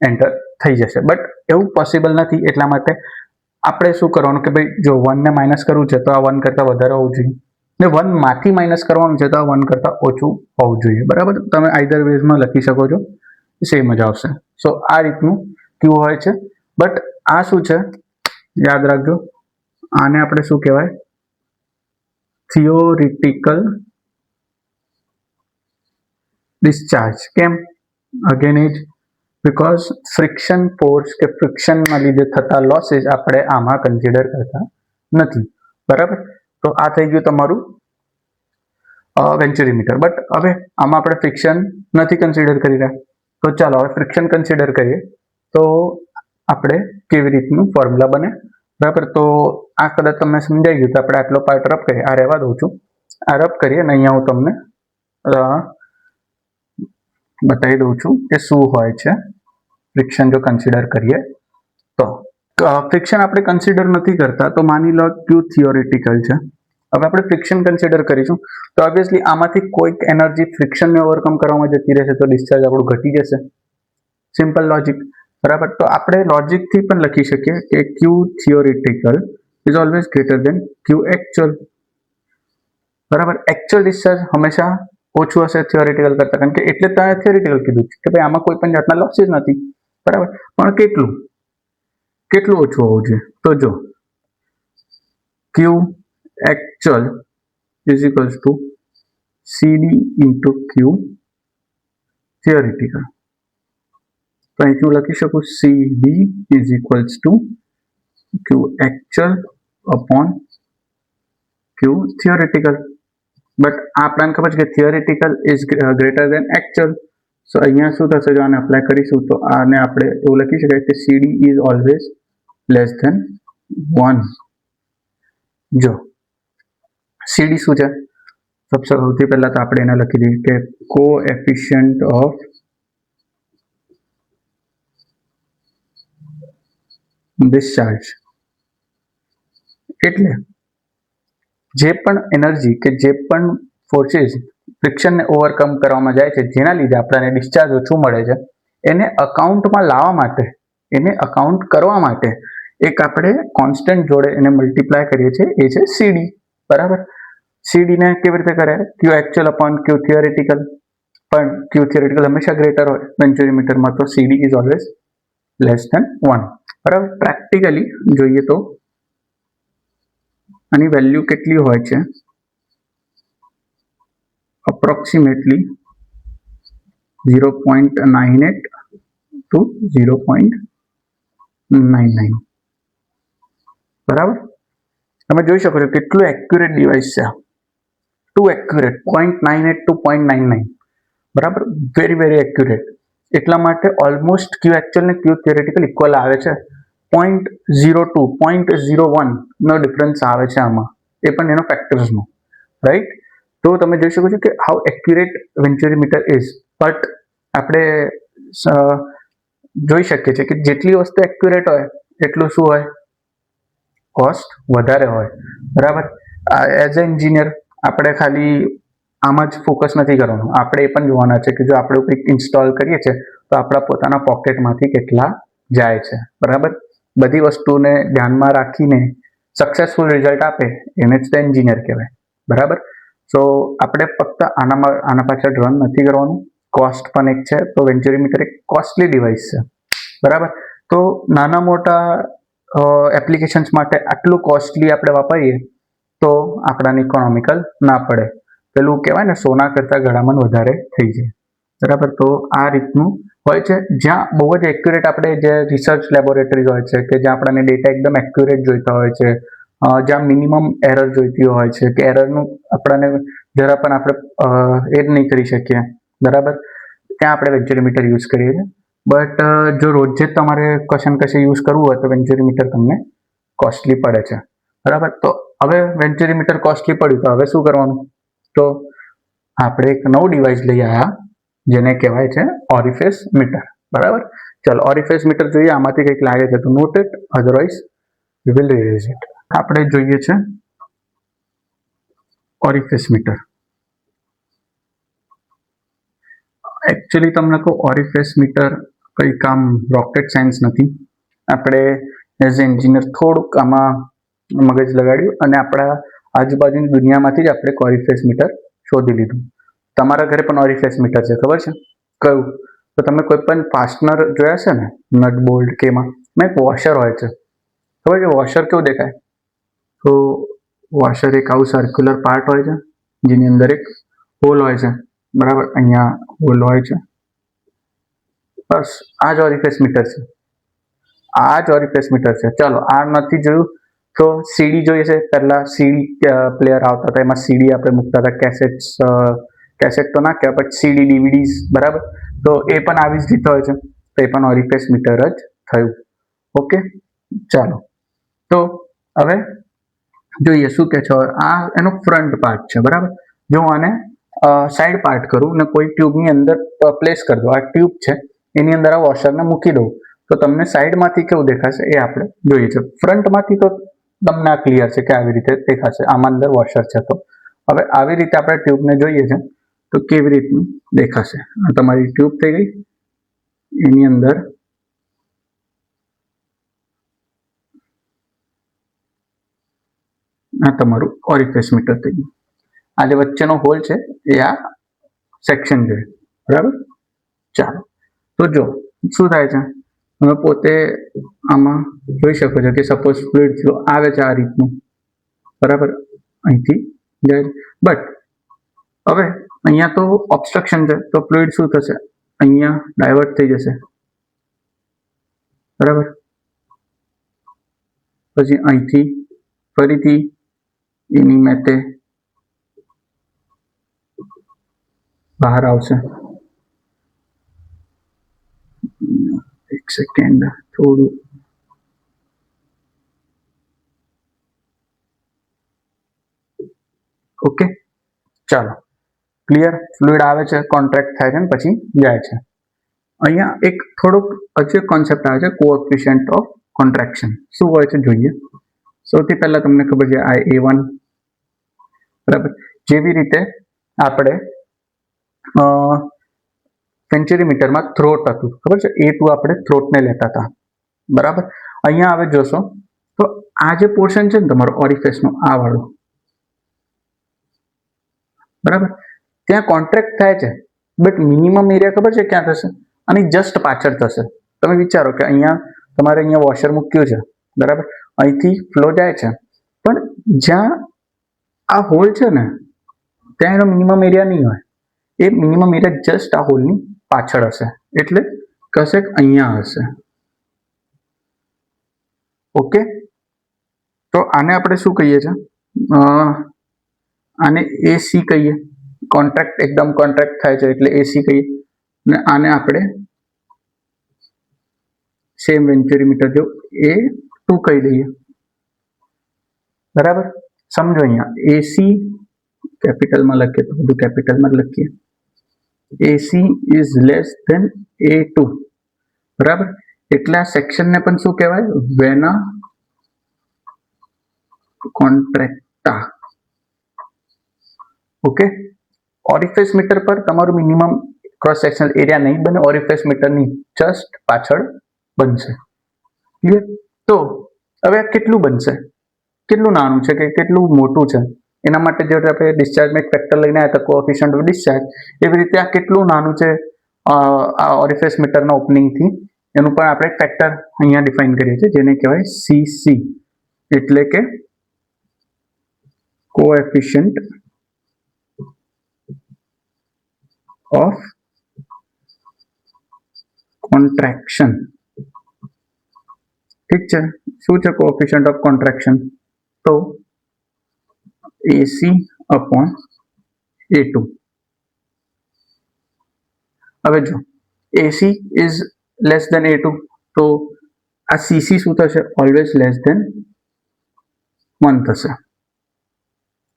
એન્ટર થઈ જશે. બટ એવું પોસિબલ નથી, એટલા માટે આપણે શું કરવાનું કે ભાઈ જો 1 ને માઇનસ કરવું છે તો આ 1 કરતાં વધારે હોવું જોઈએ, ને 1 માંથી માઇનસ કરવાનું છે તો આ 1 કરતાં ઓછું હોવું જોઈએ, બરાબર? તમે આઈધર વેઝમાં લખી શકો છો, સેમ જ આવશે. સો આ રીતનું ક્યુ હોય છે. બટ આ શું છે યાદ રાખજો, આને આપણે શું કહેવાય? Theoretical discharge. કેમ? અગેન એ જ, બીકોઝ ફ્રિક્શન ફોર્સ કે ફ્રિક્શનના લીધે થતા લોસીસ આપણે આમાં કન્સિડર કરતા નથી, બરાબર? તો આ થઈ ગયું તમારું વેન્ચુરીમીટર. બટ હવે આમાં આપણે ફ્રિક્શન નથી કન્સિડર કરી રહ્યા, તો ચાલો હવે ફ્રિક્શન કન્સિડર કરીએ તો આપણે કેવી રીતનું ફોર્મ્યુલા બને, બરાબર? તો આ કદાચ તમને સમજાઈ ગયું, તો આપણે આટલો પાર્ટ રબ કરીએ, આ રહેવા દઉં છું, આ રબ કરીએ અને અહીંયા હું તમને બતાવી દઉં છું કે શું હોય છે ફ્રિક્શન જો કન્સિડર કરીએ તો. ફ્રિક્શન આપણે કન્સિડર નથી કરતા, તો માની લો ક્યુ થિયોરિટિકલ છે. હવે આપણે ફ્રિક્શન કન્સિડર કરીશું તો ઓબ્વિયસલી આમાંથી કોઈક એનર્જી ફ્રિક્શનને ઓવરકમ કરવામાં જતી રહેશે, તો ડિસ્ચાર્જ આપણું ઘટી જશે. સિમ્પલ લોજિક, બરાબર? તો આપણે લોજિકથી પણ લખી શકીએ કે Q theoretical is always greater than Q actual, બરાબર? એકચ્યુઅલ ડિસ્ચાર્જ હંમેશા ઓછું હશે થિયોરિટિકલ કરતાં, કારણ કે એટલે તમે થિયોરિટિકલ કીધું કે ભાઈ આમાં કોઈ પણ જાતના લોસીસ નથી, બરાબર? પણ કેટલું ઓછું હોવું જોઈએ? તો જો Q actual is equals to CD into Q theoretical. તો અહીંથી હું લખી શકું CD is equals to Q actual upon Q theoretical. But આપણને ખબર છે કે theoretical is greater than actual, so અહીંયા શું થશે, જો આને અપ્લાય કરીશું તો આને આપણે એવું લખી શકાય કે CD is always less than 1. જો CD શું છે, સૌથી પહેલા તો આપણે એને લખી દઈએ કે કોએફિશિયન્ટ ઓફ ડિસ્ચાર્જ. એટલે જે પણ એનર્જી કે જે પણ ફોર્સીસ ફ્રિક્શનને ઓવરકમ કરવામાં જાય છે, જેના લીધે આપણને ડિસ્ચાર્જ ઓછું મળે છે, એને અકાઉન્ટમાં લાવવા માટે, એને અકાઉન્ટ કરવા માટે એક આપણે કોન્સ્ટન્ટ જોડે એને મલ્ટીપ્લાય કરીએ છીએ, એ છે CD. બરાબર. CD ને કેવી રીતે કરે, Q actual upon Q theoretical, પણ Q theoretical હંમેશા ગ્રેટર હોય વેન્ચુરીમીટરમાં, તો CD is always less than 1. બરાબર. પ્રેક્ટિકલી જોઈએ તો આની વેલ્યુ કેટલી હોય છે, અપ્રોક્સિમેટલી 0.98 to 0.99. બરાબર. તમે જોઈ શકો છો કેટલું એક્યુરેટ ડિવાઇસ છે, ટુ એક્યુરેટ, 0.98 to 0.99. બરાબર. Very very accurate. એટલા માટે ઓલમોસ્ટ Q actual ને Q theoretical ઇક્વલ આવે છે. 0.02 0.01 નો ડિફરન્સ આવે છે આમાં, એ પણ એનો ફેક્ટર્સનો, રાઈટ. તો તમે જોઈ શકો છો કે હાઉ એક્યુરેટ વેન્ચુરીમીટર ઇઝ. બટ આપણે જોઈ શકીએ છીએ કે જેટલી વસ્તુ એક્યુરેટ હોય એટલું શું હોય, કોસ્ટ વધારે હોય. બરાબર. એઝ એ એન્જિનિયર આપણે ખાલી આમાં જ ફોકસ નથી કરવાનું, આપણે એ પણ જોવાના છે કે જો આપણે કંઈક ઇન્સ્ટોલ કરીએ છીએ તો આપણા પોતાના પોકેટમાંથી કેટલા જાય છે. બરાબર. બધી વસ્તુને ધ્યાનમાં રાખીને સક્સેસફુલ રિઝલ્ટ આપે એને જ તો એન્જિનિયર કહેવાય. બરાબર. સો આપણે ફક્ત આના પાછળ રન નથી કરવાનું, કોસ્ટ પણ એક છે. તો વેન્ચુરીમીટર એક કોસ્ટલી ડિવાઇસ છે. બરાબર. તો નાના મોટા એપ્લિકેશન્સ માટે આટલું કોસ્ટલી આપણે વાપરીએ તો આપણાને ઇકોનોમિકલ ના પડે. પેલું કહેવાય ને, સોના કરતાં ઘડામણ વધારે થઈ જાય. બરાબર. તો આ રીતનું હોય છે. જ્યાં બહુ જ એક્યુરેટ આપણે જે રિસર્ચ લેબોરેટરીઝ હોય છે કે જ્યાં આપણને ડેટા એકદમ એક્યુરેટ જોઈતા હોય છે, જ્યાં મિનિમમ એરર જોઈતી હોય છે કે એરરનું આપણને જરા પણ આપણે એ જ નહીં કરી શકીએ. બરાબર. ત્યાં આપણે વેન્ચુરીમીટર યુઝ કરીએ છીએ. બટ જો રોજે જ તમારે કશે યુઝ કરવું હોય તો વેન્ચુરીમીટર તમને કોસ્ટલી પડે છે. બરાબર. તો હવે વેન્ચુરીમીટર કોસ્ટલી પડ્યું તો હવે શું કરવાનું, તો આપણે એક નવું ડિવાઇસ લઈ આવ્યા જેને કહેવાય છે ઓરિફિસ મીટર. બરાબર. ચાલો ઓરિફિસ મીટર જોઈએ. આમાંથી કંઈક લાગે છે તો note it, otherwise we will revise it. આપણે જોઈએ છે ઓરિફિસ મીટર. એકચ્યુઅલી તમને કહું, ઓરિફિસ મીટર કંઈ કામ રોકેટ સાયન્સ નથી. આપણે એઝ એન્જિનિયર થોડુંક આમાં મગજ લગાડ્યું અને આપણા આજુબાજુની દુનિયામાંથી જ આપણે ઓરિફિસ મીટર શોધી લીધું. તમારા ઘરે પણ ઓરિફિસ મીટર છે, ખબર છે કયું? તો તમે કોઈ પણ ફાસ્ટનર જોયા છે ને, નટ બોલ્ટ કે એમાં એક વોશર હોય છે, ખબર છે વોશર કેવું દેખાય? તો વોશર એક આવું સર્ક્યુલર પાર્ટ હોય છે જેની અંદર એક હોલ હોય છે. બરાબર. અહીંયા હોલ હોય છે. બસ આ જ ઓરિફિસ મીટર છે. આ જ ઓરિફિસ મીટર છે. ચાલો આ નથી જોયું તો CD જોઈએ છે. પહેલા CD પ્લેયર આવતા હતા, એમાં CD આપણે મૂકતા હતા, કેસેટ તો ના કહેવાય, બટ CD DVDs. બરાબર. તો એ પણ આવી જ રીતે હોય છે. તો એ પણ ઓરિફિસ મીટર જ થયું. ઓકે. ચાલો તો હવે જોઈએ શું કે છે. આ એનો ફ્રન્ટ પાર્ટ છે. બરાબર. જો આને સાઈડ પાર્ટ કરું ને કોઈ ટ્યુબની અંદર પ્લેસ કરી દો, આ ટ્યુબ છે એની અંદર આ વોશરને મૂકી દઉં તો તમને સાઈડમાંથી કેવું દેખાશે એ આપણે જોઈએ છે. ફ્રન્ટમાંથી તો તમને આ ક્લિયર છે કે આવી રીતે દેખાશે, આમાં અંદર વોશર છે. તો હવે આવી રીતે આપણે ટ્યુબને જોઈએ છે તો કેવી રીતનું દેખાશે. આ તમારી ટ્યુબ થઈ ગઈ, એની અંદર આ તમારું ઓરિફિસ મીટર થઈ ગયું. આ જે વચ્ચેનો હોલ છે એ આ સેક્શન છે. બરાબર. ચાલો તો જો શું થાય છે, તમે પોતે આમાં જોઈ શકો છો કે સપોઝ ફ્લુઇડ ફ્લો આવે છે આ રીતનું. બરાબર. અહીંથી જાય, બટ હવે અહીંયા તો ઓબ્સ્ટ્રક્શન છે તો ફ્લુઇડ શું થશે, અહીંયા ડાયવર્ટ થઈ જશે. બરાબર. પછી અહીંથી ફરીથી એની મેતે બહાર આવશે. સેકન્ડ થોડું ઓકે ચાલો ક્લિયર ફ્લુઇડ આવે છે કોન્ટ્રાક્ટ થાય છે ને પછી જાય છે અહીંયા એક થોડુંક હજુ એક કોન્સેપ્ટ આવે છે કોએફિશિયન્ટ ઓફ કોન્ટ્રાક્શન શું હોય છે જોઈએ સૌથી પહેલા તમને ખબર છે આ A1 બરાબર જેવી રીતે આપણે સેન્ચુરીમીટરમાં થ્રોટ હતું ખબર છે A2 આપણે થ્રોટને લેતા હતા બરાબર અહીંયા હવે જોશો તો આ જે પોર્શન છે ને તમારો ઓરિફિસનો આ વાળું બરાબર ત્યાં કોન્ટ્રાક્ટ થાય છે બટ મિનિમમ એરિયા ખબર છે ક્યાં થશે આની જસ્ટ પાછળ થશે તમે વિચારો કે અહીંયા તમારે અહીંયા વોશર મૂક્યું છે બરાબર અહીંથી ફ્લો જાય છે પણ જ્યાં આ હોલ છે ને ત્યાં એનો મિનિમમ એરિયા નહીં હોય એ મિનિમમ એરિયા જસ્ટ આ હોલની પાછળ હશે એટલે કશેક અહીંયા હશે ઓકે તો આને આપણે શું કહીએ છીએ આને AC કહીએ કોન્ટ્રાક્ટ એકદમ કોન્ટ્રાક્ટ થાય છે એટલે AC કહીએ અને આને આપણે સેમ વેન્ચુરીમીટર જો A2 કહી દઈએ બરાબર સમજો અહીંયા AC કેપિટલમાં લખીએ તો બધું કેપિટલમાં જ લખીએ AC is less than A2 બરાબર એટલે આ સેક્શનને પણ શું કહેવાય વેના કોન્ટ્રાક્ટા ઓકે ઓરિફિસ મીટર પર તમારું મિનિમમ ક્રોસ સેક્શનલ એરિયા નહીં બને ઓરિફિસ મીટરની જસ્ટ પાછળ બનશે ક્લિયર તો હવે કેટલું બનશે કેટલું નાનું છે કે કેટલું મોટું છે એના માટે જે આપણે ડિસ્ચાર્જમાં એક ફેક્ટર લઈને આવ્યા હતા કોએફિશિયન્ટ ઓફ ડિસ્ચાર્જ એવી રીતે આ કેટલું નાનું છે આ ઓરિફિસ મીટરના ઓપનિંગથી એનું પણ આપણે ફેક્ટર અહીંયા ડિફાઇન કરીએ છીએ જેને કહેવાય CC એટલે કે કોએફિશિયન્ટ ઓફ કોન્ટ્રાક્શન ઠીક છે શું છે કોએફિશિયન્ટ ઓફ કોન્ટ્રાક્શન તો AC upon A2 હવે જો AC is less than A2 તો આ CC શું થશે ઓલવેઝ લેસ ધેન 1 થશે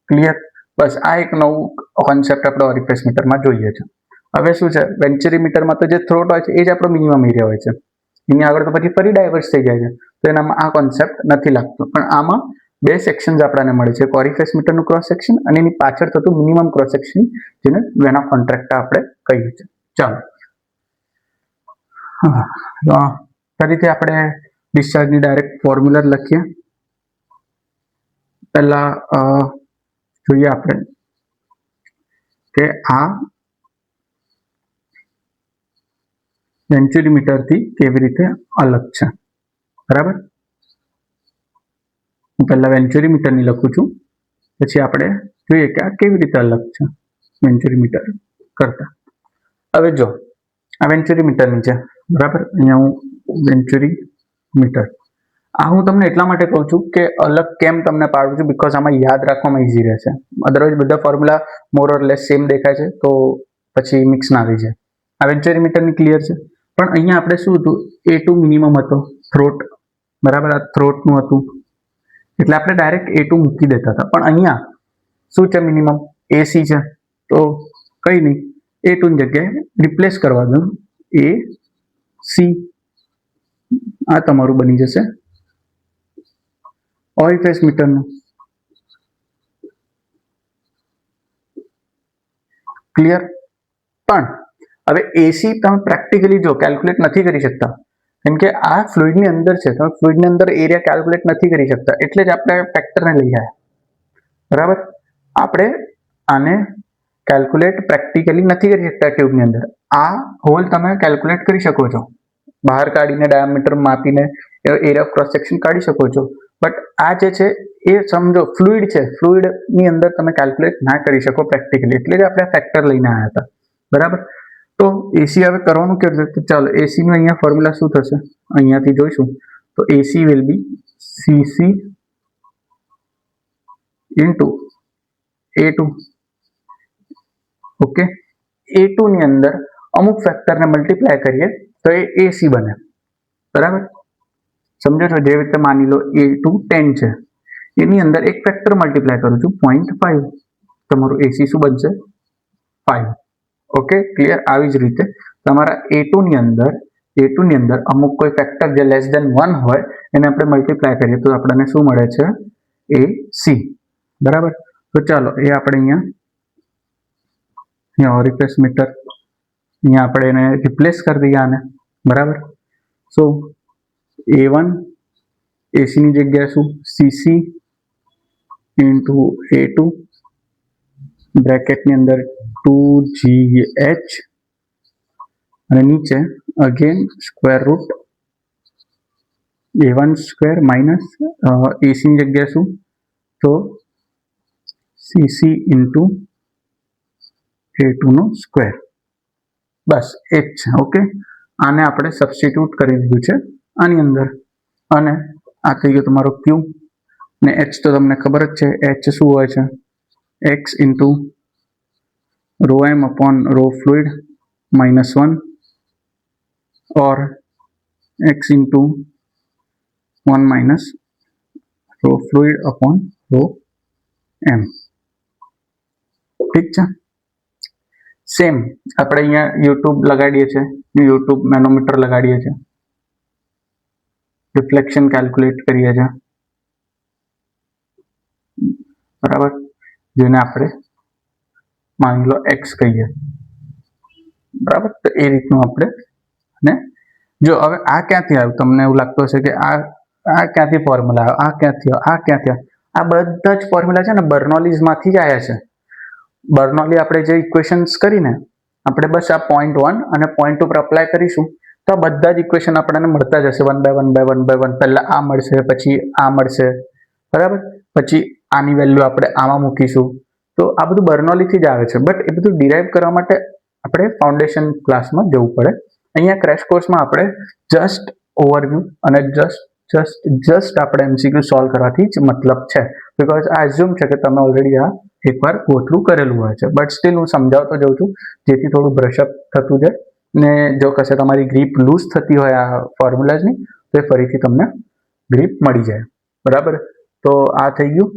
ક્લિયર બસ આ એક નવું કોન્સેપ્ટ આપણે ઓરિફિસ મીટરમાં જોઈએ છે હવે શું છે વેન્ચુરીમીટરમાં તો જે થ્રોટ હોય છે એ જ આપણો મિનિમમ એરિયા હોય છે એની આગળ તો પછી ફરી ડાયવર્સ થઈ જાય છે તો એનામાં આ કોન્સેપ્ટ નથી લાગતો પણ આમાં બે સેક્શન્સ આપણને મળે છે ઓરિફિસ મીટરનું ક્રોસ સેક્શન અને એની પાછળ થતું મિનિમમ ક્રોસ સેક્શન જેને વેના કોન્ટ્રાક્ટા આપણે કહીએ છીએ ચાલો ફરીથી આપણે ડિસ્ચાર્જની ડાયરેક્ટ ફોર્મ્યુલા લખીએ પહેલા જોઈએ આપણે કે આ વેન્ચુરીમીટરથી કેવી રીતે અલગ છે બરાબર હું પહેલા વેન્ચુરીમીટરની લખું છું પછી આપણે જોઈએ કે આ કેવી રીતે અલગ છે વેન્ચુરીમીટર કરતા હવે જો આ વેન્ચુરીમીટરની છે બરાબર અહીંયા હું વેન્ચુરીમીટર આ હું તમને એટલા માટે કહું છું કે અલગ કેમ તમને પાડું છું બીકોઝ આમાં યાદ રાખવામાં ઇઝી રહેશે અદરવાઇઝ બધા ફોર્મ્યુલા મોર ઓર લેસ સેમ દેખાય છે તો પછી મિક્સ ના આવી જાય આ વેન્ચુરીમીટરની ક્લિયર છે પણ અહીંયા આપણે શું હતું A2 મિનિમમ હતો થ્રોટ બરાબર આ થ્રોટનું હતું એટલે આપણે ડાયરેક્ટ A2 મૂકી દેતા હતા પણ અહીંયા શું છે મિનિમમ AC છે તો કંઈ નહીં A2 ની જગ્યાએ રિપ્લેસ કરવા દઉં AC આ તમારું બની જશે ઓરિફિસ મીટરનું ક્લિયર પણ હવે AC તમે પ્રેક્ટિકલી જો કેલ્ક્યુલેટ નથી કરી શકતા કેમ કે આ ફ્લુઇડની અંદર છે તમે ફ્લુઇડની અંદર એરિયા કેલ્ક્યુલેટ નથી કરી શકતા એટલે જ આપણે ફેક્ટરને લઈ આવ્યા બરાબર આપણે આને કેલ્ક્યુલેટ પ્રેક્ટિકલી નથી કરી શકતા ટ્યુબની અંદર આ હોલ તમે કેલ્ક્યુલેટ કરી શકો છો બહાર કાઢીને ડાયામીટર માપીને એરિયા ઓફ ક્રોસ સેક્શન કાઢી શકો છો બટ આ જે છે એ સમજો ફ્લુઇડ છે ફ્લુઇડની અંદર તમે કેલ્ક્યુલેટ ના કરી શકો પ્રેક્ટિકલી એટલે જ આપણે ફેક્ટર લઈને આવ્યા હતા બરાબર તો AC હવે કરવાનું કેવું છે ચાલો AC નું અહીંયા ફોર્મ્યુલા શું થશે અહીંયાથી જોઈશું તો AC will be CC into A2 okay A2 ની અંદર અમુક ફેક્ટરને મલ્ટીપ્લાય કરીએ તો એ AC બને બરાબર, સમજો છો? જે રીતે માની લો A2 10 છે, એની અંદર એક ફેક્ટર મલ્ટીપ્લાય કરું છું 0.5, તમારું AC શું બનશે? 5. Okay, clear? આવી જ રીતે તમારા A2 ની અંદર અમુક કોઈ ફેક્ટર જે લેસ ધેન 1 હોય એને આપણે મલ્ટીપ્લાય કરીએ તો આપણને શું મળે છે? AC. બરાબર, તો ચાલો એ આપણે અહીંયા ઓરિફિસ મીટર અહીંયા આપણે એને રિપ્લેસ કરી દઈએ આને. બરાબર, સો A1 AC ની જગ્યાએ શું? CC ઇન્ટુ A2 બ્રેકેટની અંદર 2GH અને નીચે again square root A1 square minus AC ની જગ્યાએ શું? તો CC ઇન્ટુ A2 નો સ્ક્વેર. બસ એ જ છે. ઓકે, આને આપણે સબસ્ટિટ્યુટ કરી દીધું છે આની અંદર અને આ થઈ ગયો તમારો Q ને H તો તમને ખબર જ છે. H શું હોય છે? X into rho M upon rho fluid -1 और x into 1 minus rho fluid upon rho M. ઠીક છે, સેમ આપણે અહીંયા યુટ્યુબ લગાડીએ છીએ, યુટ્યુબ મેનોમીટર લગાડીએ છીએ, રિફ્લેક્શન કેલ્ક્યુલેટ કરીએ છીએ. બરાબર, જેને આપણે માની લો x કહીએ. બરાબર, તો એ રીતનું આપણે ને જો હવે આ ક્યાંથી આવ્યું? તમને એવું લાગતું હશે કે આ ક્યાંથી ફોર્મ્યુલા આવ્યો, આ ક્યાંથી આવ્યો, આ ક્યાંથી આવ્યો? આ બધા જ ફોર્મ્યુલા છે ને બર્નોલીઝમાંથી જ આવ્યા છે. બર્નોલી આપણે જે ઇક્વેશન્સ કરીને આપણે બસ આ 0.1 અને 0.2 પર અપ્લાય કરીશું તો આ બધા જ ઇક્વેશન આપણને મળતા જશે 1 બાય 1 બાય 1 બાય 1. પહેલા આ મળશે, પછી આ મળશે. બરાબર, પછી આની વેલ્યુ આપણે આમાં મૂકીશું. તો આ બધું બર્નોલીથી જ આવે છે, બટ એ બધું ડિરાઈવ કરવા માટે આપણે ફાઉન્ડેશન ક્લાસમાં જવું પડે. અહીંયા ક્રેશ કોર્સમાં આપણે જસ્ટ ઓવરવ્યૂ અને જસ્ટ આપણે MCQ સોલ્વ કરવાથી જ મતલબ છે. બીકોઝ આ એઝ્યુમ છે કે તમે ઓલરેડી આ એકવાર ગોથ્રુ કરેલું હોય છે, બટ સ્ટીલ હું સમજાવતો જાઉં છું જેથી થોડું બ્રશઅપ થતું જાય ને જો કશે તમારી ગ્રીપ લૂઝ થતી હોય આ ફોર્મ્યુલાઝની તો એ ફરીથી તમને ગ્રીપ મળી જાય. બરાબર, તો આ થઈ ગયું.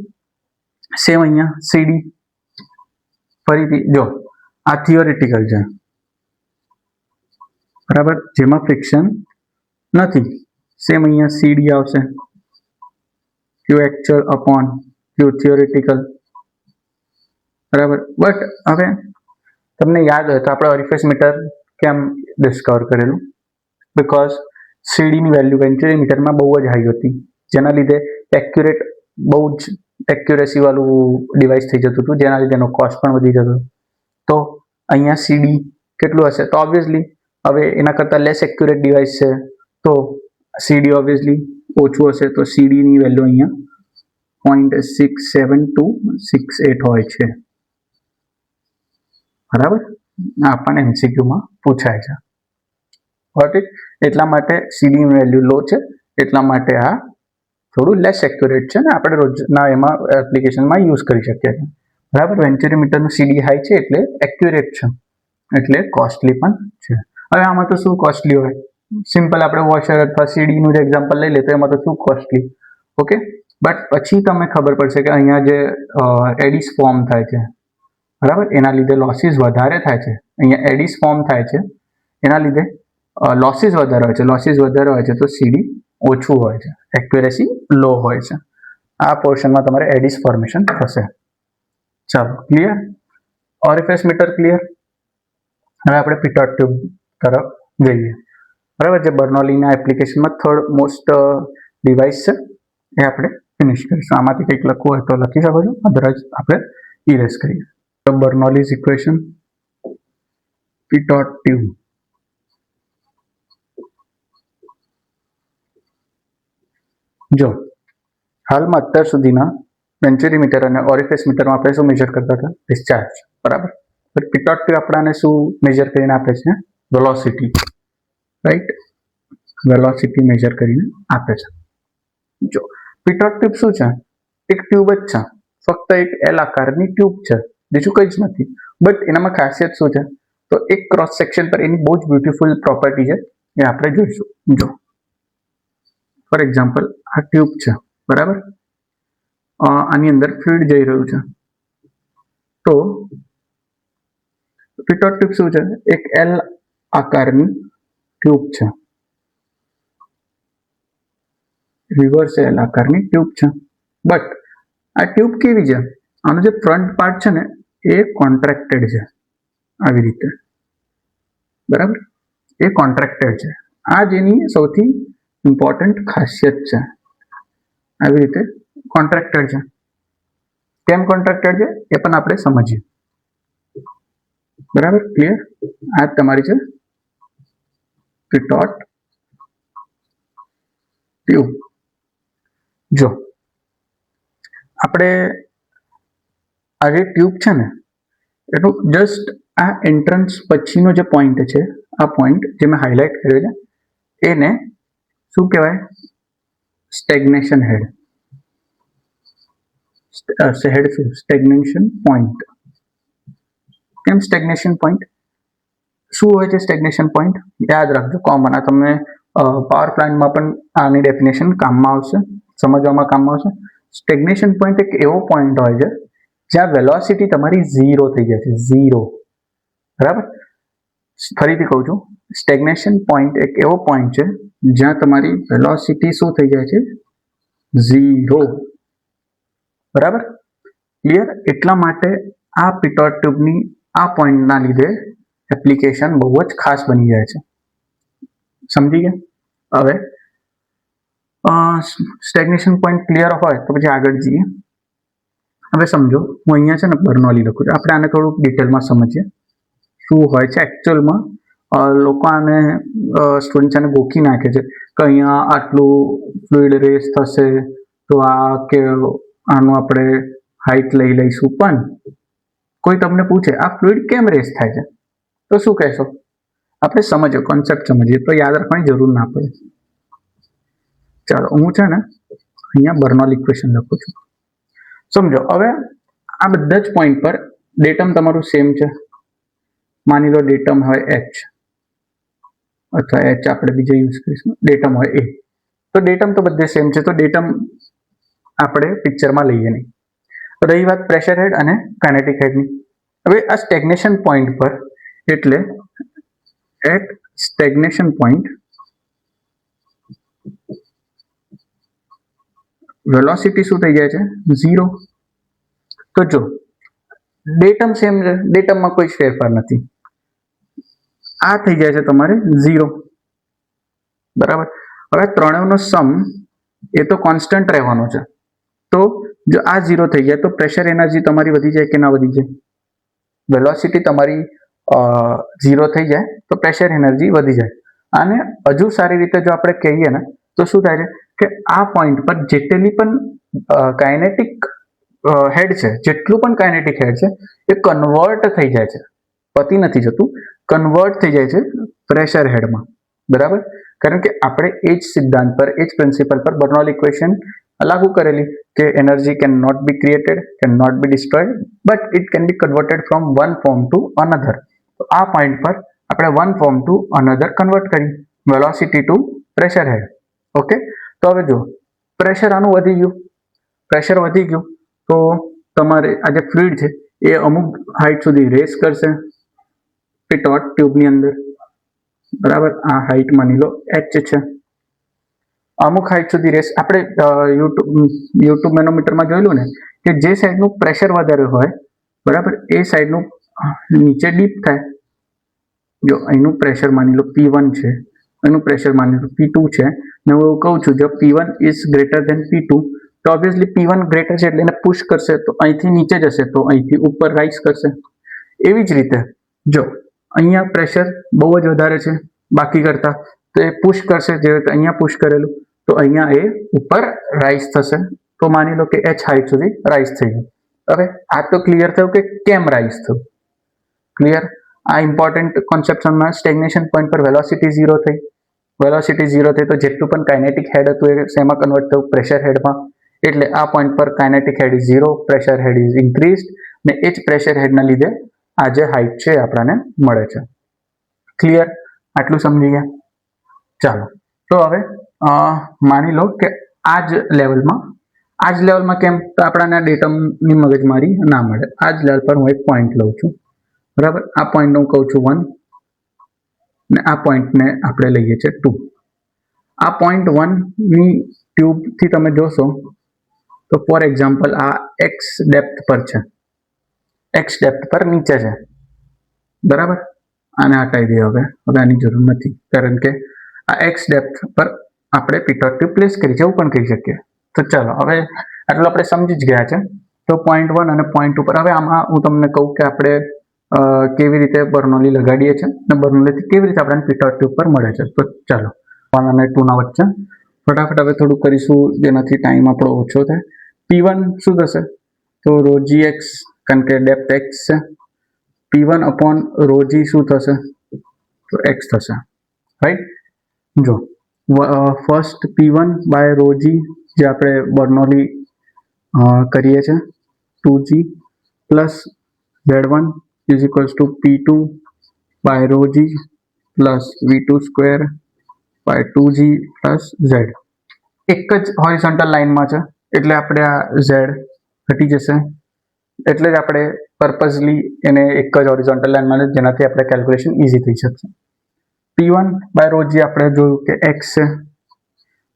સેમ અહીંયા CD ફરીથી જો આ થિયોરિટિકલ છે. બરાબર, જેમાં ફ્રિક્શન નથી. સેમ અહીંયા CD આવશે, Q actual upon Q theoretical. બરાબર, બટ હવે તમને યાદ હોય તો આપણે ઓરિફિસ મીટર કેમ ડિસ્કવર કરેલું? બીકોઝ સીડીની વેલ્યુ વેન્ચ્યુરી મીટરમાં બહુ જ હાઈ હતી, જેના લીધે એક્યુરેટ બહુ જ એક્યુરેસી વાળું ડિવાઇસ થઈ જતું હતું, જેના લીધે એનો કોસ્ટ પણ વધી જતો. તો અહીંયા CD કેટલું હશે? તો ઓબ્વિયસલી હવે એના કરતાં લેસ એક્યુરેટ ડિવાઇસ છે તો CD ઓબ્વિયસલી ઓછું હશે. તો CD ની વેલ્યુ અહીંયા 0.67268 હોય છે. બરાબર, આપણને MCQમાં પૂછાય છે. Got it? એટલા માટે CD ની વેલ્યુ લો છે, એટલા માટે આ થોડું લેસ એક્યુરેટ છે ને આપણે રોજના એમાં એપ્લિકેશનમાં યુઝ કરી શકીએ છીએ. બરાબર, વેન્ચ્યુરી મીટરનું CD હાઈ છે એટલે એક્યુરેટ છે, એટલે કોસ્ટલી પણ છે. હવે આમાં તો શું કોસ્ટલી હોય? સિમ્પલ આપણે વોશર અથવા સીડીનું જે એક્ઝામ્પલ લઈ લે તો એમાં તો શું કોસ્ટલી? ઓકે, બટ પછી તમને ખબર પડશે કે અહીંયા જે એડિસ ફોર્મ થાય છે, બરાબર, એના લીધે લોસીસ વધારે થાય છે. અહીંયા એડિસ ફોર્મ થાય છે, એના લીધે લોસીસ વધારે હોય છે તો CD ઓછું હોય છે, એક્યુરેસી લો હોય છે. આ પોર્શનમાં તમારે એડિસ ફોર્મેશન થશે. ચાલો, ક્લિયર? Orifice metre clear? હવે આપણે પિટોટ ટ્યુબ તરફ જઈએ. બરાબર, જે બર્નોલીના એપ્લિકેશનમાં થર્ડ મોસ્ટ ડિવાઇસ છે એ આપણે ફિનિશ કરીશું. આમાંથી કંઈક લખવું હોય તો લખી શકો છો, અધરવાઇઝ આપણે ઇરેઝ કરીએ. તો બર્નોલીઝ ઇક્વેશન, પિટોટ ટ્યુબ. જો હાલમાં અત્યાર સુધીના વેન્ચ્યુરી મીટર અને ઓરિફિસ મીટરમાં આપણે શું મેજર કરતા હતા? ડિસ્ચાર્જ. બરાબર, પિટોટ ટ્યુબ આપણને શું મેજર કરીને આપે છે? વેલોસિટી. રાઈટ, વેલોસિટી મેજર કરીને આપે છે. જો પિટોટ ટ્યુબ શું છે? એક ટ્યુબ જ છે, ફક્ત એક એલ આકારની ટ્યુબ છે, બીજું કંઈ જ નથી. બટ એનામાં ખાસિયત શું છે? તો એક ક્રોસ સેક્શન પર એની બહુ જ બ્યુટીફુલ પ્રોપર્ટી છે, એ આપણે જોઈશું. જો ફોર એક્ઝામ્પલ આ ટ્યુબ છે, બરાબર, આની અંદર ફ્લુઇડ જઈ રહ્યું છે. તો પિટોટ ટ્યુબ શું છે? એક એલ આકારની ટ્યુબ છે, રિવર્સ એલ આકારની ટ્યુબ છે. બટ આ ટ્યુબ કેવી છે? આનો જે ફ્રન્ટ પાર્ટ છે ને એ કોન્ટ્રાક્ટેડ છે, આવી રીતે, બરાબર, એ કોન્ટ્રાક્ટેડ છે. આ જેની સૌથી ઇમ્પોર્ટન્ટ ખાસિયત છે, આવી રીતે કોન્ટ્રાક્ટેડ છે. કેમ કોન્ટ્રાક્ટેડ છે એ પણ આપણે સમજીએ, બરાબર, ક્લિયર? આ તમારી છે પિટોટ ટ્યુબ. જો આપણે આ જે ટ્યુબ છે ને એનું જસ્ટ આ એન્ટ્રન્સ પછીનો જે પોઈન્ટ છે, આ પોઈન્ટ જે મેં હાઇલાઇટ કર્યો છે, એને શું કહેવાય? સ્ટેગ્નેશન હેડ. સ્ટેગ્નેશન પોઈન્ટ. કેમ સ્ટેગ્નેશન પોઈન્ટ? શું હોય છે સ્ટેગ્નેશન પોઈન્ટ? યાદ રાખજો, કોમન. આ તમને પાવર પ્લાન્ટમાં પણ આની ડેફિનેશન કામમાં આવશે, સમજવામાં કામમાં આવશે. સ્ટેગ્નેશન પોઈન્ટ એક એવો પોઈન્ટ હોય છે જ્યાં વેલોસિટી તમારી ઝીરો થઈ જાય છે, ઝીરો, બરાબર. ફરીથી કહું છું, સ્ટેગ્નેશન પોઈન્ટ એક એવો પોઈન્ટ છે જ્યાં તમારી વેલોસિટી શું થઈ જાય છે? ઝીરો, બરાબર, ક્લિયર? એટલા માટે આ પિટોટ ટ્યુબની આ પોઈન્ટના લીધે એપ્લિકેશન બહુ જ ખાસ બની જાય છે. સમજી ગયા? હવે સ્ટેગ્નેશન પોઈન્ટ ક્લિયર હોય તો પછી આગળ જઈએ. હવે સમજો, હું અહીંયા છે ને બર્નોલી લખું છું. આપણે આને થોડુંક ડિટેલમાં સમજીએ શું હોય છે એકચ્યુઅલમાં. લોકો આને સ્ટુડન્ટ્સ આને ગોખી નાખે છે કે અહીંયા આટલું ફ્લુઇડ રેસ થશે તો આ કે આનું આપણે હાઇટ લઈ લઈશું. પણ કોઈ તમને પૂછે આ ફ્લુઇડ કેમ રેસ થાય છે તો શું કહેશો? આપણે સમજો, કોન્સેપ્ટ સમજીએ તો યાદ રાખવાની જરૂર ના પડે. ચાલો, હું છે ને અહીંયા બર્નોલી ઇક્વેશન લખું છું. સમજો, હવે આ બધા જ પોઈન્ટ પર ડેટમ તમારું સેમ છે. માની લો ડેટમ હોય h, અથવા h આપણે બીજા યુઝ કરીશું, ડેટમ હોય a. તો ડેટમ તો બધે સેમ છે, તો ડેટમ આપણે પિક્ચરમાં લઈએ નહીં. રહી વાત પ્રેશર હેડ અને કાઇનેટિક હેડની. હવે આ સ્ટેગ્નેશન પોઈન્ટ પર, એટલે એટ સ્ટેગ્નેશન પોઈન્ટ વેલોસિટી શું થઈ જાય છે? ઝીરો. તો જો ડેટમ સેમ છે, ડેટમમાં કોઈ ફેરફાર નથી. આ થઈ જાય છે તમારે ઝીરો, બરાબર. હવે ત્રણેયનો સમ એ તો કોન્સ્ટન્ટ રહેવાનો છે. તો જો આ ઝીરો થઈ જાય તો પ્રેશર એનર્જી તમારી વધી જાય કે ના વધી જાય? વેલોસિટી તમારી ઝીરો થઈ જાય તો પ્રેશર એનર્જી વધી જાય. આને હજુ સારી રીતે જો આપણે કહીએ ને તો શું થાય છે કે આ પોઈન્ટ પર જેટલી પણ કાઇનેટિક હેડ છે, જેટલું પણ કાઇનેટિક હેડ છે એ કન્વર્ટ થઈ જાય છે, પતી નથી જતું, કન્વર્ટ થઈ જાય છે પ્રેશર હેડમાં, બરાબર. કારણ કે આપણે એ જ સિદ્ધાંત પર, એ જ પ્રિન્સિપલ પર બર્નોલી ઇક્વેશન લાગુ કરેલી કે energy can not be created, can not be destroyed, but it can be converted from one form to another. તો આ પોઈન્ટ પર આપણે one form to another convert કરી, velocity to pressure head. Okay, તો હવે જો પ્રેશર આનું વધી ગયું, પ્રેશર વધી ગયું તો તમારે આ જે ફ્લુઇડ છે એ અમુક હાઇટ સુધી રેસ કરશે પિટોટ ટ્યુબની અંદર, બરાબર. આ હાઇટ માની લો h છે, અમુક હાઇટ સુધી રેસ. આપણે યુટ્યુબ મેનોમીટરમાં જોયેલું ને કે જે સાઈડનું પ્રેશર વધારે હોય, બરાબર, એ સાઈડનું નીચે ડીપ થાય. જો અહીંનું પ્રેશર માની લો P1 છે, એનું પ્રેશર માની લો P2 છે, ને હું એવું કહું છું જો P1 is greater than P2 તો ઓબ્વિયસલી P1 ગ્રેટર છે એટલે એને પુશ કરશે, તો અહીંથી નીચે જશે તો અહીંથી ઉપર રાઇઝ કરશે. એવી જ રીતે જો અહીંયા પ્રેશર બહુ જ વધારે છે બાકી કરતા, તો એ પુશ કરશે, જે રીતે અહીંયા પુશ કરેલું તો અહીંયા એ ઉપર રાઇઝ થશે. તો માની લો કે h હાઇટ સુધી રાઇઝ થઈ ગયું. હવે આ તો ક્લિયર થયું કે કેમ રાઇઝ થયું, ક્લિયર? આ ઇમ્પોર્ટન્ટ કોન્સેપ્ટમાં સ્ટેગ્નેશન પોઈન્ટ પર વેલોસિટી ઝીરો થઈ, વેલોસિટી ઝીરો થઈ તો જેટલું પણ કાઇનેટિક હેડ હતું એ શેમાં કન્વર્ટ થયું? પ્રેશર હેડમાં. એટલે આ પોઈન્ટ પર kinetic head is zero, pressure head is increased, ને એ જ પ્રેશર હેડના લીધે આ જે હાઇટ છે આપણને મળે છે. ક્લિયર? આટલું સમજી ગયા? ચાલો, તો હવે માની લો કે આ જ લેવલમાં કેમ તો આપણાને ડેટમની મગજમારી ના મળે. આ જ લેવલ પર હું એક પોઈન્ટ લઉં છું, બરાબર. આ પોઈન્ટ હું કહું છું 1 ને આ પોઈન્ટને આપણે લઈએ છીએ 2. આ પોઈન્ટ 1ની ટ્યુબથી તમે જોશો તો ફોર એક્ઝામ્પલ આ એક્સ ડેપ્થ પર છે, એક્સ ડેપ્થ પર નીચે છે, બરાબર. આને હટાવી દઈએ. હવે આની જરૂર નથી, કારણ કે આ એક્સ ડેપ્થ પર આપણે પીટોટ ટ્યુબ પ્લેસ કરી છે, એવું પણ કહી શકીએ. તો ચાલો હવે આટલું આપણે સમજી જ ગયા છે. તો પોઈન્ટ 1 અને પોઈન્ટ 2 પર હવે આમાં હું તમને કહું કે આપણે કેવી રીતે બર્નોલી લગાડીએ છીએ અને બર્નોલીથી કેવી રીતે આપણને પીટોટ ટ્યુબ પર મળે છે. તો ચાલો 1 અને 2 ના વચ્ચે ફટાફટ હવે થોડું કરીશું, જેનાથી ટાઈમ આપણો ઓછો થાય. P1 શું થશે? તો રો જી એક્સ, કારણ કે ડેપ્થ એક્સ છે. P1 અપોન રો જી શું થશે? તો એક્સ થશે, રાઈટ. જો ફર્સ્ટ P1 બાય રો જી જે આપણે બર્નોલી કરીએ છીએ 2G plus Z1 is equals to P2 by rho G plus V2 square by 2G plus Z. એક જ હોરિઝોન્ટલ લાઇનમાં છે એટલે આપણે આ Z ઘટી જશે, એટલે જ આપણે પર્પઝલી એને એક જ હોરિઝોન્ટલ લાઇનમાં જેનાથી આપણે કેલ્ક્યુલેશન ઇઝી થઈ શકશે. P1 બાય રો જી આપણે જોયું કે x છે.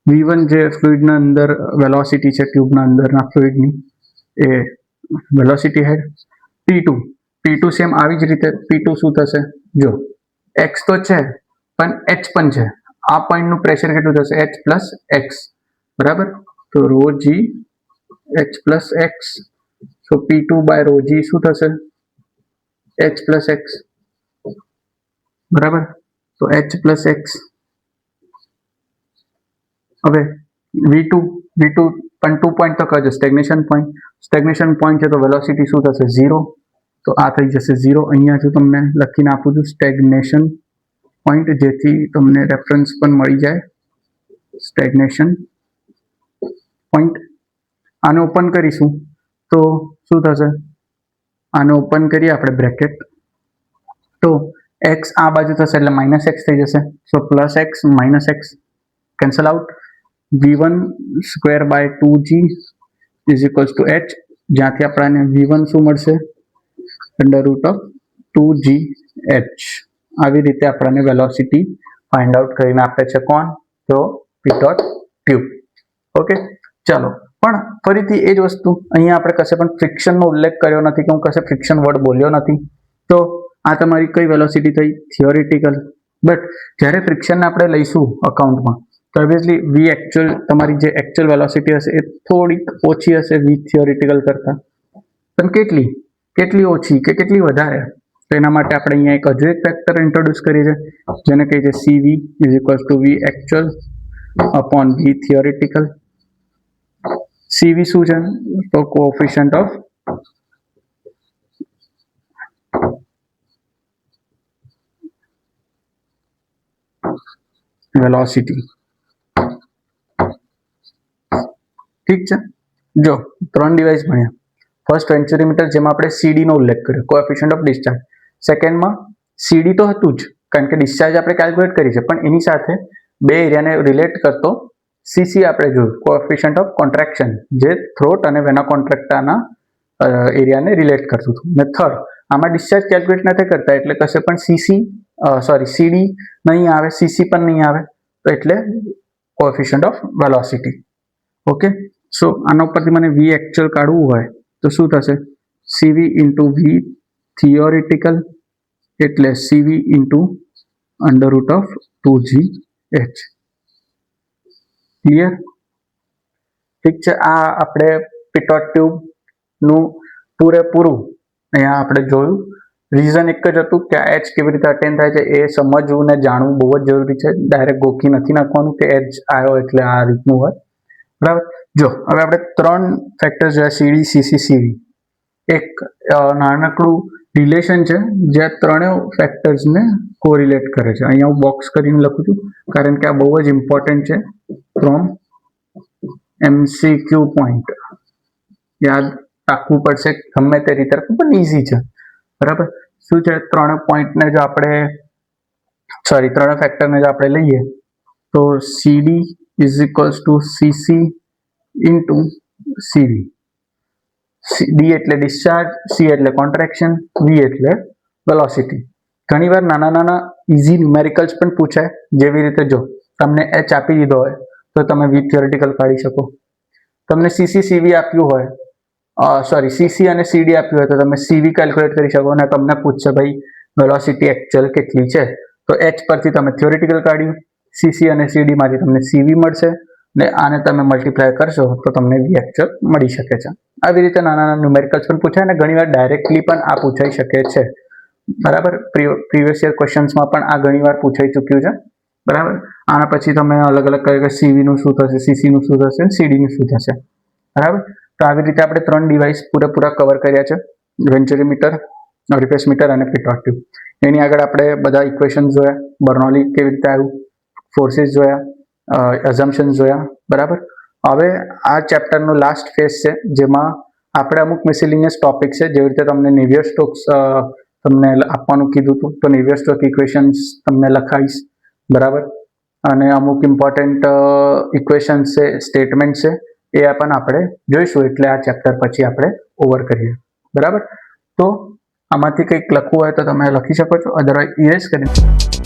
V1 જે ફ્લુઇડના અંદર વેલોસિટી છે, ટ્યુબના અંદરના ફ્લુઇડની એ વેલોસિટી હેડ. P2 સેમ આવી જ રીતે P2 શું થશે? જો x તો છે પણ h પણ છે. આ પોઈન્ટનું પ્રેશર કેટલું થશે? h પ્લસ એક્સ, બરાબર. તો rho g h plus x. So P2 by rho g શું થશે? h પ્લસ એક્સ, બરાબર. તો h પ્લસ એક્સ. હવે V2 પણ 2 પોઈન્ટ તો કહેજો સ્ટેગ્નેશન પોઈન્ટ છે, તો વેલોસિટી શું થશે? 0. તો આ થઈ જશે 0. અહીંયા જો તમને લખીને આપું છું સ્ટેગ્નેશન પોઈન્ટ, જેથી તમને રેફરન્સ પણ મળી જાય. સ્ટેગ્નેશન પોઈન્ટ. આને ઓપન કરીશું તો શું થશે? આને ઓપન કરીએ આપણે બ્રેકેટ, તો એક્સ આ બાજુ થશે એટલે માઇનસ એક્સ થઈ જશે. So plus x minus x cancel out. V1 square by 2G is equals to h, જ્યાંથી આપણને V1 શું મળશે? Under root of 2GH. આવી રીતે આપણને વેલોસિટી ફાઇન્ડ આઉટ કરીને આપે છે. કોણ? તો પીટોટ ટ્યુબ. ઓકે, ચાલો. પણ ફરીથી એ જ વસ્તુ, અહીંયા આપણે કશે પણ ફ્રિક્શનનો ઉલ્લેખ કર્યો નથી, કે હું કશે ફ્રિક્શન વર્ડ બોલ્યો નથી. તો આ તમારી કઈ વેલોસિટી થઈ? થિયોરિટિકલ. બટ જ્યારે ફ્રિક્શનને આપણે લઈશું અકાઉન્ટમાં તો ઓબ્વિયસલી વી એકચ્યુઅલ, તમારી જે એકચ્યુઅલ વેલોસિટી હશે એ થોડીક ઓછી હશે વી થિયોરિટિકલ કરતાં. પણ કેટલી ઓછી કે કેટલી વધારે? તો એના માટે આપણે અહીંયા એક હજુ એક ફેક્ટર ઇન્ટ્રોડ્યુસ કરીએ છીએ, જેને કહીએ છીએ CV is equals to V actual upon V theoretical. CV શું છે? તો કોએફિશિયન્ટ ઓફ વેલોસિટી. ઠીક છે. જો 3 ડિવાઇસ ભણ્યા. ફર્સ્ટ વેન્ચુરીમીટર, જેમાં આપણે CD નો ઉલ્લેખ કર્યો, કોએફિશિયન્ટ ઓફ ડિસ્ચાર્જ. સેકન્ડમાં CD તો હતું જ, કારણ કે ડિસ્ચાર્જ આપણે કેલ્ક્યુલેટ કરી છે, પણ એની સાથે બે એરિયાને રિલેટ કરતો CC આપણે જોયું, કોએફિશિયન્ટ ઓફ કોન્ટ્રાક્શન, જે થ્રોટ અને વેના કોન્ટ્રાક્ટાના એરિયાને રિલેટ કરતું હતું. ને થર્ડ, આમાં ડિસ્ચાર્જ કેલ્ક્યુલેટ નથી કરતા, એટલે કશે પણ CD નહીં આવે, CC પણ નહીં આવે, તો એટલે કોએફિશિયન્ટ ઓફ વેલોસિટી. ઓકે, સો આના ઉપરથી મને વી એકચ્યુઅલ કાઢવું હોય તો શું થશે? CV ઇન્ટુ વી થિયોરિટિકલ, એટલે CV into under root of 2GH. Clear? ઠીક છે. આ આપણે પીટોટ ટ્યુબનું પૂરેપૂરું અહીંયા આપણે જોયું. રીઝન એક જ હતું કે એચ કેવી રીતે અટેન થાય છે એ સમજવું ને જાણવું બહુ જ જરૂરી છે. ડાયરેક્ટ ગોખી નથી નાખવાનું કે એચ આવ્યો એટલે આ રીતનું હોય, બરાબર. જો હવે આપણે 3 ફેક્ટર્સ જોયા, CD, CC, CV. એક નાનકડું રિલેશન છે જે આ ત્રણેય ફેક્ટર્સને કોરિલેટ કરે છે. અહીંયા હું બોક્સ કરીને લખું છું, કારણ કે આ બહુ જ ઇમ્પોર્ટન્ટ છે ફ્રોમ MCQ પોઈન્ટ. યાદ રાખવું પડશે ગમે તે રીતે, પણ ઇઝી છે, બરાબર. શું છે? ત્રણેય ફેક્ટરને જો આપણે લઈએ તો CD is equals to CC into CV. D એટલે ડિસ્ચાર્જ, સી એટલે કોન્ટ્રેક્શન, વી એટલે વેલોસિટી. ઘણીવાર નાના નાના ઇઝી ન્યુમેરિકલ્સ પણ પૂછાય, જેવી રીતે જો તમને એચ આપી દીધો હોય તો તમે વી થિયોરિટિકલ કાઢી શકો. તમને સીસી સીવી આપ્યું હોય, સીસી અને સીડી આપ્યું હોય તો તમે સીવી કેલ્ક્યુલેટ કરી શકો અને તમને પૂછશે ભાઈ વેલોસિટી એકચ્યુઅલ કેટલી છે, તો એચ પરથી તમે થિયોરિટિકલ કાઢ્યું, સીસી અને સીડી માંથી તમને સીવી મળશે ને આને તમે મલ્ટીપ્લાય કરશો તો તમને વી એકચ્યુઅલ મળી શકે છે. આવી રીતે નાના નાના ન્યુમેરિકલ્સ પણ પૂછાય અને ઘણીવાર ડાયરેક્ટલી પણ આ પૂછાઈ શકે છે. બરાબર, પ્રીવિયસ યર ક્વેશ્ચન્સમાં પણ આ ઘણીવાર પૂછાઈ ચૂક્યું છે. બરાબર, આના પછી તમે અલગ અલગ કહે કે સીવીનું શું થશે, સીસીનું શું થશે, સીડીનું શું થશે. બરાબર, તો આવી રીતે આપણે 3 ડિવાઇસ પૂરેપૂરા કવર કર્યા છે, વેન્ચુરીમીટર, રિફેસ મીટર અને પીટોટ ટ્યુબ. એની આગળ આપણે બધા ઇક્વેશન જોયા, બર્નોલી કેવી રીતે આવ્યું, ફોર્સીસ જોયા, એઝમ્પશન્સ જોયા. બરાબર, હવે આ ચેપ્ટરનો લાસ્ટ ફેઝ છે જેમાં આપણે અમુક મિસેલિનિયસ ટોપિક છે, જેવી રીતે તમને નેવિયર સ્ટોક્સ તમને આપવાનું કીધું હતું તો નેવિયર સ્ટોક ઇક્વેશન્સ તમને લખાઈશ. બરાબર, અને અમુક ઇમ્પોર્ટન્ટ ઇક્વેશન્સ છે, સ્ટેટમેન્ટ છે, એ પણ આપણે જોઈશું, એટલે આ ચેપ્ટર પછી આપણે ઓવર કરીએ. બરાબર, તો આમાંથી કંઈક લખવું હોય તો તમે લખી શકો છો, અધરવાઇઝ ઇરેઝ કરી